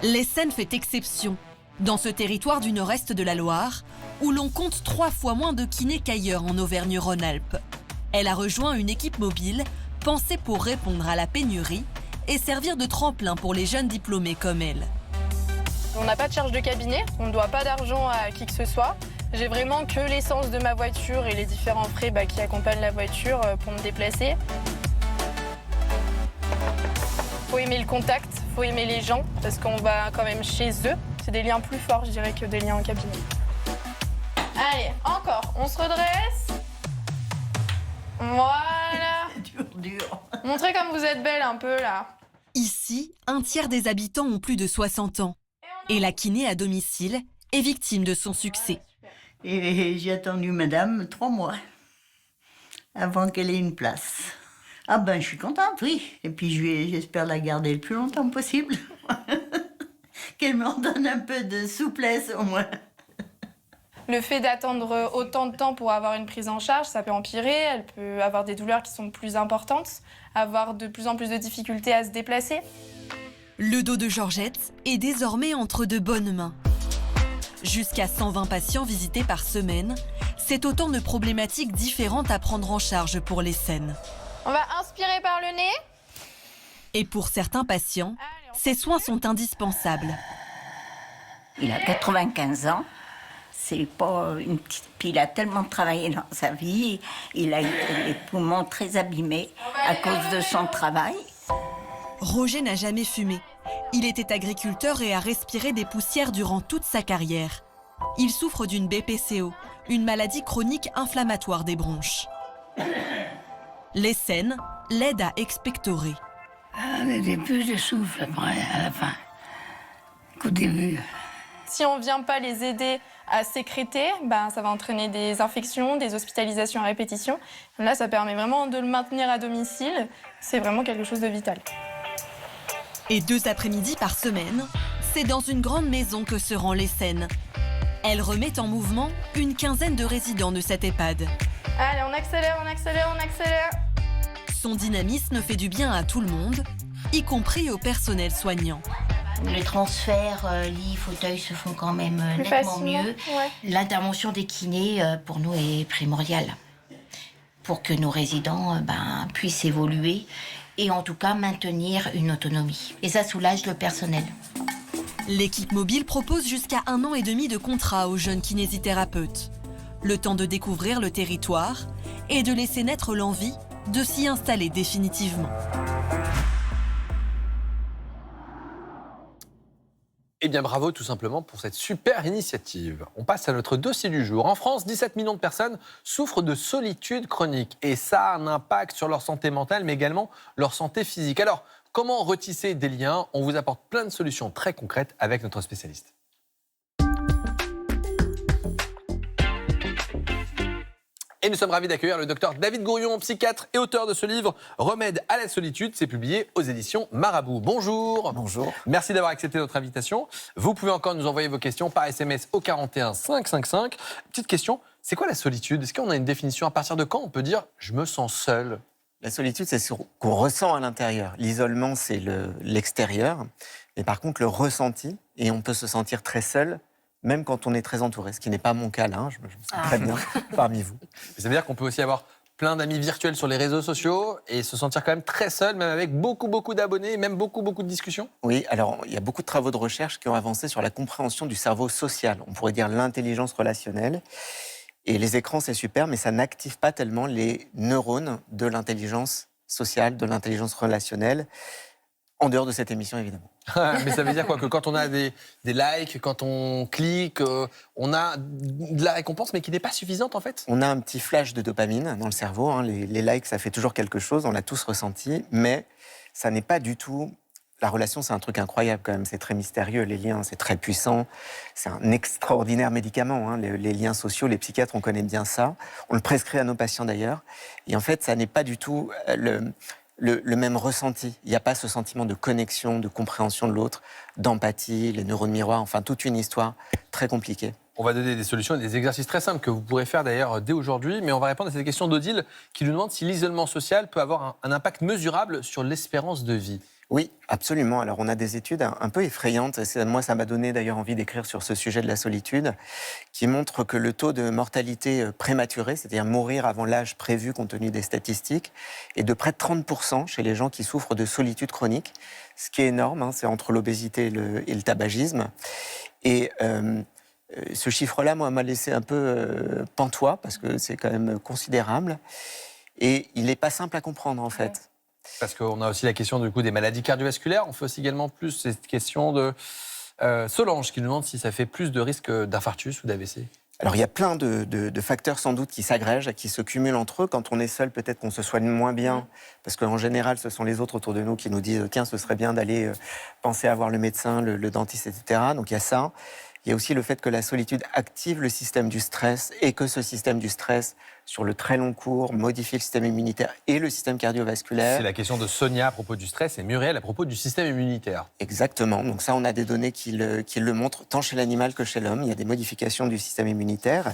L'Essonne fait exception. Dans ce territoire du nord-est de la Loire, où l'on compte 3 fois moins de kinés qu'ailleurs en Auvergne-Rhône-Alpes. Elle a rejoint une équipe mobile pensée pour répondre à la pénurie et servir de tremplin pour les jeunes diplômés comme elle. On n'a pas de charge de cabinet, on ne doit pas d'argent à qui que ce soit. J'ai vraiment que l'essence de ma voiture et les différents frais qui accompagnent la voiture pour me déplacer. Faut aimer le contact, faut aimer les gens, parce qu'on va quand même chez eux. C'est des liens plus forts, je dirais, que des liens en cabinet. Allez, encore, on se redresse. Voilà. Dur. Montrez comme vous êtes belle un peu, là. Ici, un tiers des habitants ont plus de 60 ans. Et la kiné à domicile est victime de son succès. Et j'ai attendu madame 3 mois avant qu'elle ait une place. Ah ben, je suis contente, oui. Et puis j'espère la garder le plus longtemps possible. Qu'elle m'en donne un peu de souplesse au moins. Le fait d'attendre autant de temps pour avoir une prise en charge, ça peut empirer. Elle peut avoir des douleurs qui sont plus importantes, avoir de plus en plus de difficultés à se déplacer. Le dos de Georgette est désormais entre de bonnes mains. Jusqu'à 120 patients visités par semaine, c'est autant de problématiques différentes à prendre en charge pour l'Essonne. On va inspirer par le nez. Et pour certains patients, ces soins sont indispensables. Il a 95 ans. C'est pas une petite... Puis il a tellement travaillé dans sa vie. Il a eu les poumons très abîmés à cause de son travail. Roger n'a jamais fumé. Il était agriculteur et a respiré des poussières durant toute sa carrière. Il souffre d'une BPCO, une maladie chronique inflammatoire des bronches. L'Essonne l'aide à expectorer. Au début, je souffle après, à la fin. Qu'au début. Si on ne vient pas les aider à sécréter, ça va entraîner des infections, des hospitalisations à répétition. Là, ça permet vraiment de le maintenir à domicile. C'est vraiment quelque chose de vital. Et 2 après-midi par semaine, c'est dans une grande maison que se rend l'Essonne. Elle remet en mouvement une quinzaine de résidents de cette EHPAD. Allez, on accélère, on accélère, on accélère. Son dynamisme fait du bien à tout le monde, y compris au personnel soignant. Les transferts lits, fauteuils se font quand même nettement mieux. Ouais. L'intervention des kinés, pour nous, est primordiale pour que nos résidents puissent évoluer et en tout cas maintenir une autonomie. Et ça soulage le personnel. L'équipe mobile propose jusqu'à 1 an et demi de contrat aux jeunes kinésithérapeutes. Le temps de découvrir le territoire et de laisser naître l'envie de s'y installer définitivement. Eh bien, bravo tout simplement pour cette super initiative. On passe à notre dossier du jour. En France, 17 millions de personnes souffrent de solitude chronique. Et ça a un impact sur leur santé mentale, mais également leur santé physique. Alors, comment retisser des liens? On vous apporte plein de solutions très concrètes avec notre spécialiste. Et nous sommes ravis d'accueillir le docteur David Gourion, psychiatre et auteur de ce livre « Remède à la solitude ». C'est publié aux éditions Marabout. Bonjour. Bonjour. Merci d'avoir accepté notre invitation. Vous pouvez encore nous envoyer vos questions par SMS au 41 555. Petite question, c'est quoi la solitude? Est-ce qu'on a une définition? À partir de quand on peut dire « je me sens seul » ? La solitude, c'est ce qu'on ressent à l'intérieur. L'isolement, c'est l'extérieur. Mais par contre, le ressenti, et on peut se sentir très seul, même quand on est très entouré, ce qui n'est pas mon cas là, je me sens très bien parmi vous. Ça veut dire qu'on peut aussi avoir plein d'amis virtuels sur les réseaux sociaux et se sentir quand même très seul, même avec beaucoup d'abonnés et même beaucoup de discussions? Oui, alors il y a beaucoup de travaux de recherche qui ont avancé sur la compréhension du cerveau social. On pourrait dire l'intelligence relationnelle. Et les écrans, c'est super, mais ça n'active pas tellement les neurones de l'intelligence sociale, de l'intelligence relationnelle, en dehors de cette émission, évidemment. Mais ça veut dire quoi? Que quand on a des likes, quand on clique, on a de la récompense, mais qui n'est pas suffisante en fait? On a un petit flash de dopamine dans le cerveau. Hein. Les likes, ça fait toujours quelque chose, on l'a tous ressenti, mais ça n'est pas du tout... La relation, c'est un truc incroyable quand même, c'est très mystérieux, les liens, c'est très puissant. C'est un extraordinaire médicament, hein. Les liens sociaux, les psychiatres, on connaît bien ça. On le prescrit à nos patients d'ailleurs. Et en fait, ça n'est pas du tout le même ressenti. Il n'y a pas ce sentiment de connexion, de compréhension de l'autre, d'empathie, les neurones miroirs, enfin toute une histoire très compliquée. On va donner des solutions et des exercices très simples que vous pourrez faire d'ailleurs dès aujourd'hui, mais on va répondre à cette question d'Odile qui nous demande si l'isolement social peut avoir un impact mesurable sur l'espérance de vie. Oui, absolument. Alors, on a des études un peu effrayantes. Moi, ça m'a donné d'ailleurs envie d'écrire sur ce sujet de la solitude, qui montrent que le taux de mortalité prématurée, c'est-à-dire mourir avant l'âge prévu compte tenu des statistiques, est de près de 30% chez les gens qui souffrent de solitude chronique, ce qui est énorme, hein, c'est entre l'obésité et le tabagisme. Et ce chiffre-là, moi, m'a laissé un peu pantois, parce que c'est quand même considérable. Et il n'est pas simple à comprendre, en fait. Ouais. Parce qu'on a aussi la question du coup des maladies cardiovasculaires. On fait aussi également plus cette question de Solange qui nous demande si ça fait plus de risques d'infarctus ou d'AVC. Alors il y a plein de facteurs sans doute qui s'agrègent, qui se cumulent entre eux. Quand on est seul, peut-être qu'on se soigne moins bien, parce qu'en général, ce sont les autres autour de nous qui nous disent « Tiens, ce serait bien d'aller penser à voir le médecin, le dentiste, etc. » Donc il y a ça. Il y a aussi le fait que la solitude active le système du stress et que ce système du stress, sur le très long cours, modifie le système immunitaire et le système cardiovasculaire. C'est la question de Sonia à propos du stress et Muriel à propos du système immunitaire. Exactement. Donc ça, on a des données qui le montrent, tant chez l'animal que chez l'homme. Il y a des modifications du système immunitaire.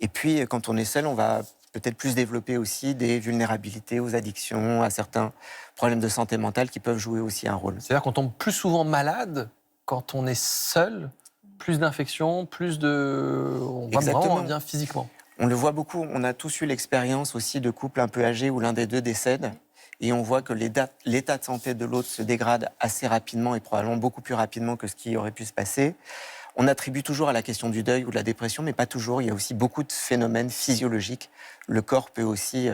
Et puis, quand on est seul, on va peut-être plus développer aussi des vulnérabilités aux addictions, à certains problèmes de santé mentale qui peuvent jouer aussi un rôle. C'est-à-dire qu'on tombe plus souvent malade quand on est seul, plus d'infections, plus de... On va vraiment bien physiquement. On le voit beaucoup. On a tous eu l'expérience aussi de couples un peu âgés où l'un des deux décède. Et on voit que l'état de santé de l'autre se dégrade assez rapidement et probablement beaucoup plus rapidement que ce qui aurait pu se passer. On attribue toujours à la question du deuil ou de la dépression, mais pas toujours. Il y a aussi beaucoup de phénomènes physiologiques. Le corps peut aussi...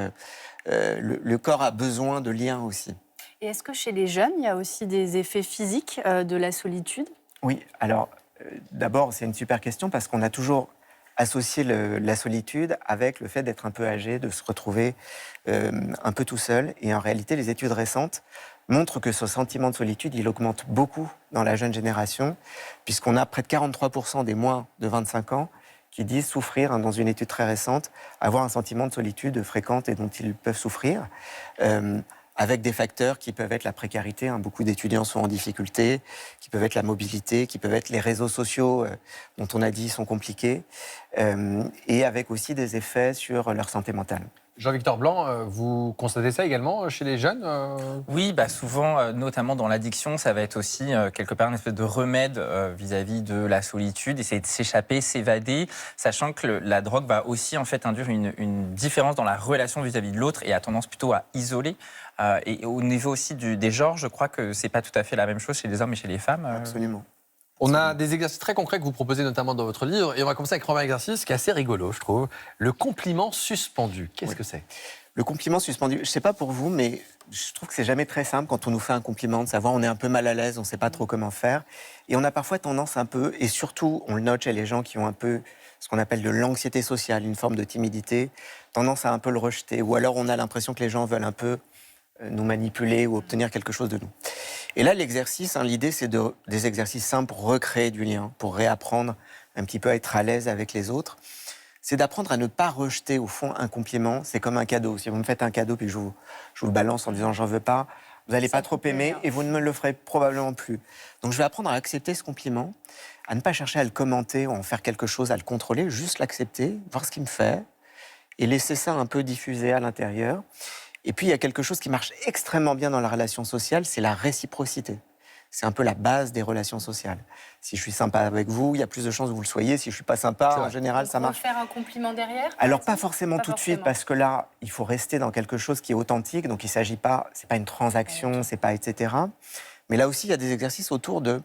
le corps a besoin de liens aussi. Et est-ce que chez les jeunes, il y a aussi des effets physiques de la solitude? Oui, alors... D'abord, c'est une super question parce qu'on a toujours associé la solitude avec le fait d'être un peu âgé, de se retrouver un peu tout seul. Et en réalité, les études récentes montrent que ce sentiment de solitude, il augmente beaucoup dans la jeune génération, puisqu'on a près de 43% des moins de 25 ans qui disent souffrir, hein, dans une étude très récente, avoir un sentiment de solitude fréquente et dont ils peuvent souffrir. Avec des facteurs qui peuvent être la précarité, hein, beaucoup d'étudiants sont en difficulté, qui peuvent être la mobilité, qui peuvent être les réseaux sociaux dont on a dit sont compliqués, et avec aussi des effets sur leur santé mentale. Jean-Victor Blanc, vous constatez ça également chez les jeunes Oui, souvent, notamment dans l'addiction, ça va être aussi quelque part une espèce de remède vis-à-vis de la solitude, essayer de s'échapper, s'évader, sachant que la drogue va aussi en fait induire une différence dans la relation vis-à-vis de l'autre et a tendance plutôt à isoler. Et au niveau aussi des genres, je crois que c'est pas tout à fait la même chose chez les hommes et chez les femmes. Absolument. On a des exercices très concrets que vous proposez notamment dans votre livre. Et on va commencer avec un premier exercice qui est assez rigolo, je trouve. Le compliment suspendu. Qu'est-ce que c'est? Le compliment suspendu, je ne sais pas pour vous, mais je trouve que c'est jamais très simple quand on nous fait un compliment, de savoir on est un peu mal à l'aise, on ne sait pas trop comment faire. Et on a parfois tendance un peu, et surtout on le note chez les gens qui ont un peu ce qu'on appelle de l'anxiété sociale, une forme de timidité, tendance à un peu le rejeter. Ou alors on a l'impression que les gens veulent un peu nous manipuler ou obtenir quelque chose de nous. Et là, l'exercice, hein, l'idée, c'est des exercices simples pour recréer du lien, pour réapprendre un petit peu à être à l'aise avec les autres. C'est d'apprendre à ne pas rejeter, au fond, un compliment. C'est comme un cadeau. Si vous me faites un cadeau, puis je vous le balance en disant « j'en veux pas », vous n'allez pas trop aimer et vous ne me le ferez probablement plus. Donc, je vais apprendre à accepter ce compliment, à ne pas chercher à le commenter ou à en faire quelque chose, à le contrôler, juste l'accepter, voir ce qu'il me fait et laisser ça un peu diffuser à l'intérieur. Et puis, il y a quelque chose qui marche extrêmement bien dans la relation sociale, c'est la réciprocité. C'est un peu la base des relations sociales. Si je suis sympa avec vous, il y a plus de chances que vous le soyez. Si je ne suis pas sympa, en général, ça marche. Faire un compliment derrière? Alors, pas forcément tout de suite, parce que là, il faut rester dans quelque chose qui est authentique. Donc, il ne s'agit pas, ce n'est pas une transaction, c'est pas etc. Mais là aussi, il y a des exercices autour de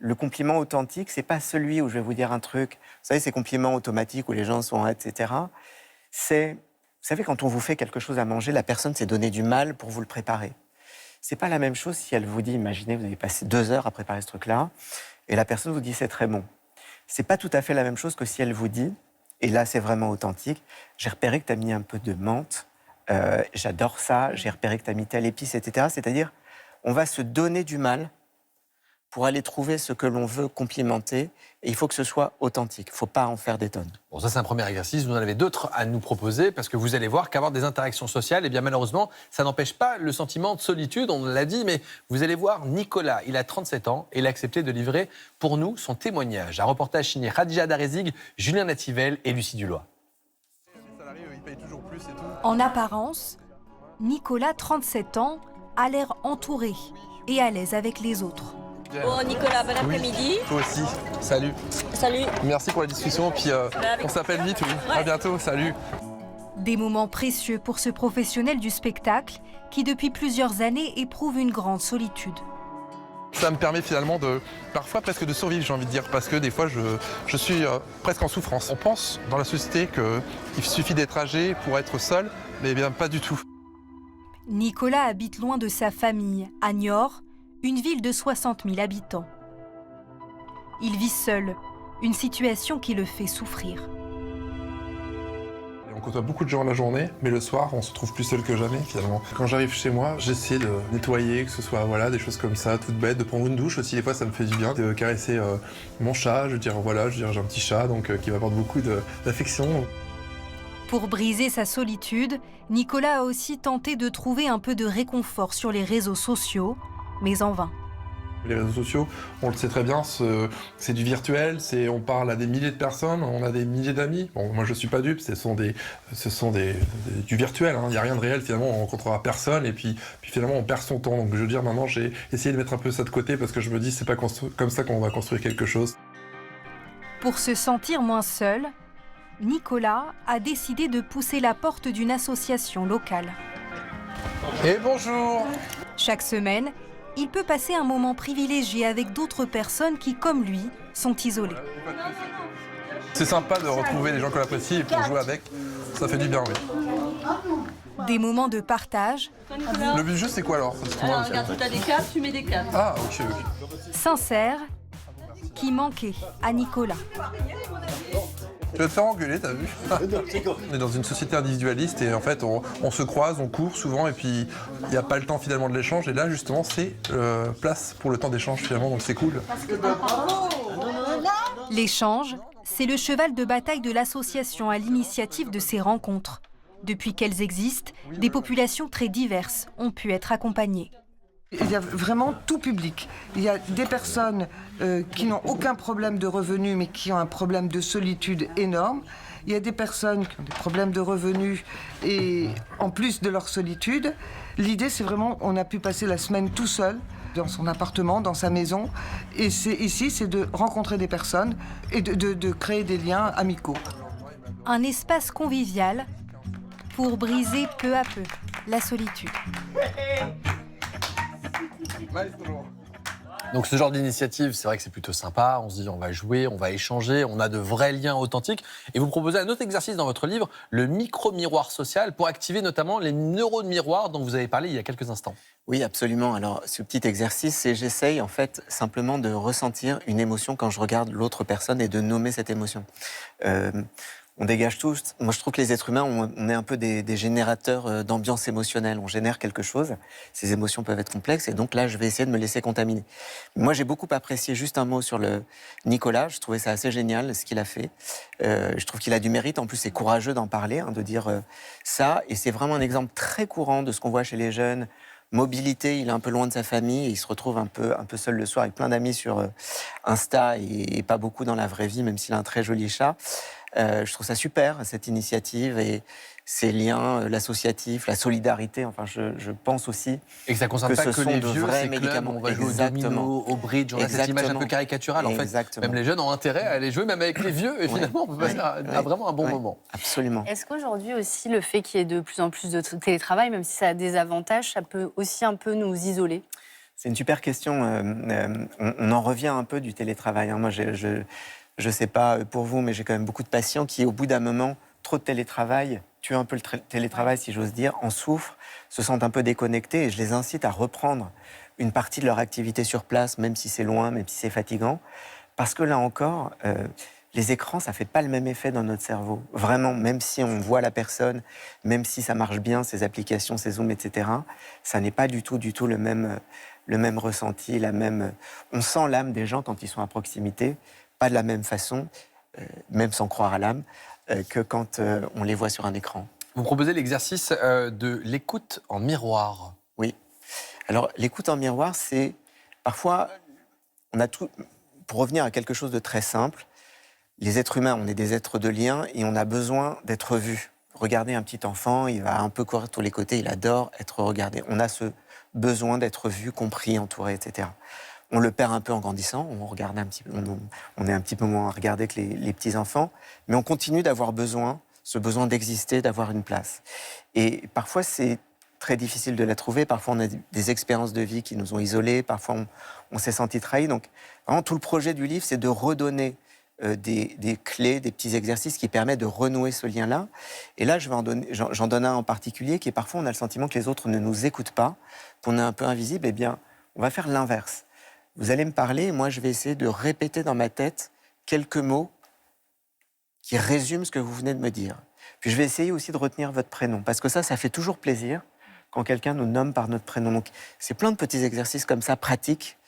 le compliment authentique, c'est pas celui où je vais vous dire un truc. Vous savez, ces compliments automatiques où les gens sont, etc. C'est, vous savez, quand on vous fait quelque chose à manger, la personne s'est donné du mal pour vous le préparer. C'est pas la même chose si elle vous dit, imaginez, vous avez passé 2 heures à préparer ce truc-là, et la personne vous dit c'est très bon. C'est pas tout à fait la même chose que si elle vous dit, et là c'est vraiment authentique, j'ai repéré que tu as mis un peu de menthe, j'adore ça, j'ai repéré que tu as mis telle épice, etc. C'est-à-dire, on va se donner du mal pour aller trouver ce que l'on veut complimenter, et il faut que ce soit authentique, il ne faut pas en faire des tonnes. Bon, ça c'est un premier exercice, vous en avez d'autres à nous proposer, parce que vous allez voir qu'avoir des interactions sociales, eh bien malheureusement, ça n'empêche pas le sentiment de solitude, on l'a dit, mais vous allez voir Nicolas, il a 37 ans, et il a accepté de livrer pour nous son témoignage. Un reportage signé Khadija Darezig, Julien Nativel et Lucie Dulois. En apparence, Nicolas, 37 ans, a l'air entouré et à l'aise avec les autres. Bon, Nicolas, bon après-midi. Toi aussi. Salut. Salut. Merci pour la discussion. Puis on s'appelle vite, oui. Ouais. À bientôt. Salut. Des moments précieux pour ce professionnel du spectacle qui, depuis plusieurs années, éprouve une grande solitude. Ça me permet finalement parfois presque de survivre, j'ai envie de dire, parce que des fois, je suis presque en souffrance. On pense dans la société qu'il suffit d'être âgé pour être seul, mais bien pas du tout. Nicolas habite loin de sa famille, à Niort, une ville de 60 000 habitants. Il vit seul, une situation qui le fait souffrir. On côtoie beaucoup de gens la journée, mais le soir, on se trouve plus seul que jamais finalement. Quand j'arrive chez moi, j'essaie de nettoyer, que ce soit des choses comme ça, toutes bêtes, de prendre une douche aussi. Des fois, ça me fait du bien de caresser mon chat. J'ai un petit chat donc qui m'apporte beaucoup d'affection. Pour briser sa solitude, Nicolas a aussi tenté de trouver un peu de réconfort sur les réseaux sociaux, mais en vain. Les réseaux sociaux, on le sait très bien, c'est du virtuel, on parle à des milliers de personnes, on a des milliers d'amis. Bon, moi je suis pas dupe, ce sont du virtuel, il n'y a rien de réel finalement, on rencontrera personne et puis finalement on perd son temps. Donc je veux dire, maintenant j'ai essayé de mettre un peu ça de côté parce que je me dis c'est pas comme ça qu'on va construire quelque chose. Pour se sentir moins seul, Nicolas a décidé de pousser la porte d'une association locale. Et bonjour! Chaque semaine, il peut passer un moment privilégié avec d'autres personnes qui, comme lui, sont isolées. C'est sympa de retrouver des gens qu'on apprécie et pour jouer avec, ça fait du bien, oui. Des moments de partage. Le but du jeu, c'est quoi alors? Regarde, tu as des cartes, tu mets des cartes. Ah, ok. Sincère, qui manquait à Nicolas. Tu vas te faire engueuler, t'as vu? On est dans une société individualiste et en fait on se croise, on court souvent et puis il n'y a pas le temps finalement de l'échange et là justement c'est place pour le temps d'échange finalement donc c'est cool. L'échange, c'est le cheval de bataille de l'association à l'initiative de ces rencontres. Depuis qu'elles existent, des populations très diverses ont pu être accompagnées. Il y a vraiment tout public. Il y a des personnes qui n'ont aucun problème de revenus, mais qui ont un problème de solitude énorme. Il y a des personnes qui ont des problèmes de revenus et en plus de leur solitude. L'idée, c'est vraiment, on a pu passer la semaine tout seul, dans son appartement, dans sa maison. Et ici, c'est de rencontrer des personnes et de créer des liens amicaux. Un espace convivial pour briser peu à peu la solitude. Donc ce genre d'initiative, c'est vrai que c'est plutôt sympa. On se dit on va jouer, on va échanger, on a de vrais liens authentiques. Et vous proposez un autre exercice dans votre livre, le micro-miroir social, pour activer notamment les neurones miroirs dont vous avez parlé il y a quelques instants. Oui, absolument. Alors ce petit exercice, c'est j'essaye en fait simplement de ressentir une émotion quand je regarde l'autre personne et de nommer cette émotion. On dégage tous. Moi, je trouve que les êtres humains, on est un peu des générateurs d'ambiance émotionnelle. On génère quelque chose. Ces émotions peuvent être complexes. Et donc là, je vais essayer de me laisser contaminer. Moi, j'ai beaucoup apprécié juste un mot sur le Nicolas. Je trouvais ça assez génial, ce qu'il a fait. Je trouve qu'il a du mérite. En plus, c'est courageux d'en parler, de dire ça. Et c'est vraiment un exemple très courant de ce qu'on voit chez les jeunes. Mobilité, il est un peu loin de sa famille. Et il se retrouve un peu seul le soir avec plein d'amis sur Insta et pas beaucoup dans la vraie vie, même s'il a un très joli chat. Je trouve ça super, cette initiative et ces liens, l'associatif, la solidarité. Enfin, je pense aussi et que ça ne concerne pas que les vieux, vrais ces médicaments. Clubs, on va jouer au domino, au bridge, on a cette image un peu caricaturale. En fait, même les jeunes ont intérêt à aller jouer, même avec les vieux, et finalement, on peut passer à vraiment un bon moment. Absolument. Est-ce qu'aujourd'hui aussi, le fait qu'il y ait de plus en plus de télétravail, même si ça a des avantages, ça peut aussi un peu nous isoler ? C'est une super question. On en revient un peu du télétravail, hein. Moi, je sais pas pour vous, mais j'ai quand même beaucoup de patients qui, au bout d'un moment, trop de télétravail, tuent un peu le télétravail, si j'ose dire, en souffrent, se sentent un peu déconnectés, et je les incite à reprendre une partie de leur activité sur place, même si c'est loin, même si c'est fatigant, parce que là encore, les écrans, ça ne fait pas le même effet dans notre cerveau. Vraiment, même si on voit la personne, même si ça marche bien, ces applications, ces Zooms, etc., ça n'est pas du tout le même ressenti, on sent l'âme des gens quand ils sont à proximité, pas de la même façon, même sans croire à l'âme, que quand on les voit sur un écran. Vous proposez l'exercice de l'écoute en miroir. Oui. Alors, l'écoute en miroir, c'est parfois, on a tout. Pour revenir à quelque chose de très simple, les êtres humains, on est des êtres de lien et on a besoin d'être vus. Regardez un petit enfant, il va un peu courir de tous les côtés, il adore être regardé. On a ce besoin d'être vu, compris, entouré, etc. On le perd un peu en grandissant, on regarde un petit peu, on est un petit peu moins regardé que les petits enfants, mais on continue d'avoir besoin, ce besoin d'exister, d'avoir une place. Et parfois, c'est très difficile de la trouver. Parfois, on a des expériences de vie qui nous ont isolés. Parfois, on s'est senti trahi. Donc, vraiment, tout le projet du livre, c'est de redonner des clés, des petits exercices qui permettent de renouer ce lien-là. Et là, j'en donne un en particulier qui est parfois, on a le sentiment que les autres ne nous écoutent pas, qu'on est un peu invisible. Eh bien, on va faire l'inverse. Vous allez me parler, et moi, je vais essayer de répéter dans ma tête quelques mots qui résument ce que vous venez de me dire. Puis, je vais essayer aussi de retenir votre prénom, parce que ça fait toujours plaisir quand quelqu'un nous nomme par notre prénom. Donc, c'est plein de petits exercices comme ça, pratiques,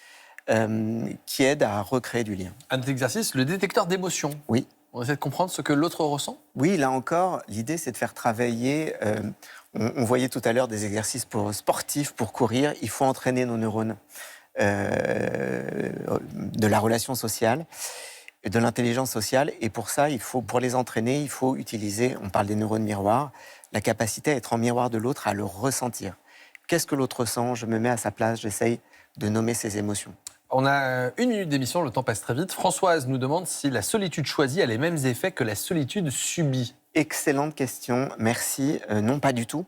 qui aident à recréer du lien. Un autre exercice, le détecteur d'émotions. Oui. On essaie de comprendre ce que l'autre ressent. Oui, là encore, l'idée, c'est de faire travailler... on voyait tout à l'heure des exercices sportifs pour courir. Il faut entraîner nos neurones de la relation sociale, de l'intelligence sociale. Et pour ça, pour les entraîner, il faut utiliser, on parle des neurones miroirs, la capacité à être en miroir de l'autre, à le ressentir. Qu'est-ce que l'autre ressent? Je me mets à sa place, j'essaye de nommer ses émotions. On a 1 minute d'émission, le temps passe très vite. Françoise nous demande si la solitude choisie a les mêmes effets que la solitude subie. Excellente question, merci. Non, pas du tout.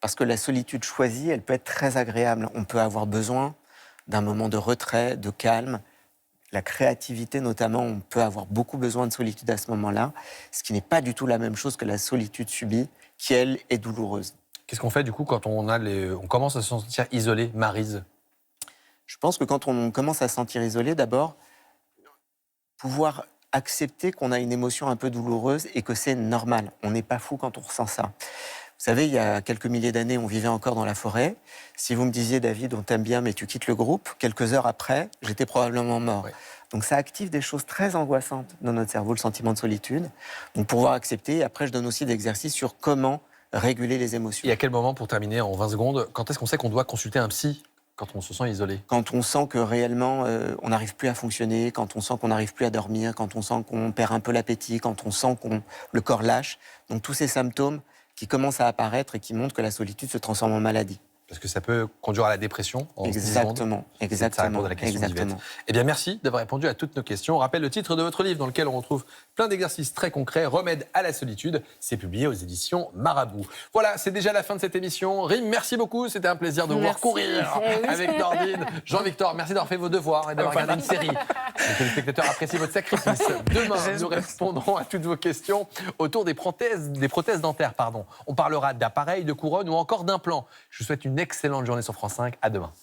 Parce que la solitude choisie, elle peut être très agréable. On peut avoir besoin d'un moment de retrait, de calme. La créativité, notamment, on peut avoir beaucoup besoin de solitude à ce moment-là, ce qui n'est pas du tout la même chose que la solitude subie, qui, elle, est douloureuse. Qu'est-ce qu'on fait, du coup, quand on commence à se sentir isolé, Maryse? Je pense que quand on commence à se sentir isolé, d'abord, pouvoir accepter qu'on a une émotion un peu douloureuse et que c'est normal. On n'est pas fou quand on ressent ça. Vous savez, il y a quelques milliers d'années, on vivait encore dans la forêt. Si vous me disiez, David, on t'aime bien, mais tu quittes le groupe, quelques heures après, j'étais probablement mort. Oui. Donc ça active des choses très angoissantes dans notre cerveau, le sentiment de solitude. Donc pouvoir accepter. Et après, je donne aussi des exercices sur comment réguler les émotions. Et à quel moment, pour terminer en 20 secondes, quand est-ce qu'on sait qu'on doit consulter un psy quand on se sent isolé? Quand on sent que réellement on n'arrive plus à fonctionner, quand on sent qu'on n'arrive plus à dormir, quand on sent qu'on perd un peu l'appétit, quand on sent que le corps lâche. Donc tous ces symptômes qui commencent à apparaître et qui montrent que la solitude se transforme en maladie. Parce que ça peut conduire à la dépression en 10 Exactement, secondes. exactement. Ça répond à la question exactement. d'Yvette. Eh bien, merci d'avoir répondu à toutes nos questions. On rappelle le titre de votre livre dans lequel on retrouve plein d'exercices très concrets. Remède à la solitude. C'est publié aux éditions Marabout. Voilà, c'est déjà la fin de cette émission. Rim, merci beaucoup. C'était un plaisir de vous voir courir avec Nordine. Jean-Victor, merci d'avoir fait vos devoirs et d'avoir regardé une série. Les téléspectateurs apprécient votre sacrifice. Demain, nous répondrons à toutes vos questions autour des prothèses dentaires. On parlera d'appareils, de couronnes ou encore d'implants. Je vous souhaite une excellente journée sur France 5. À demain.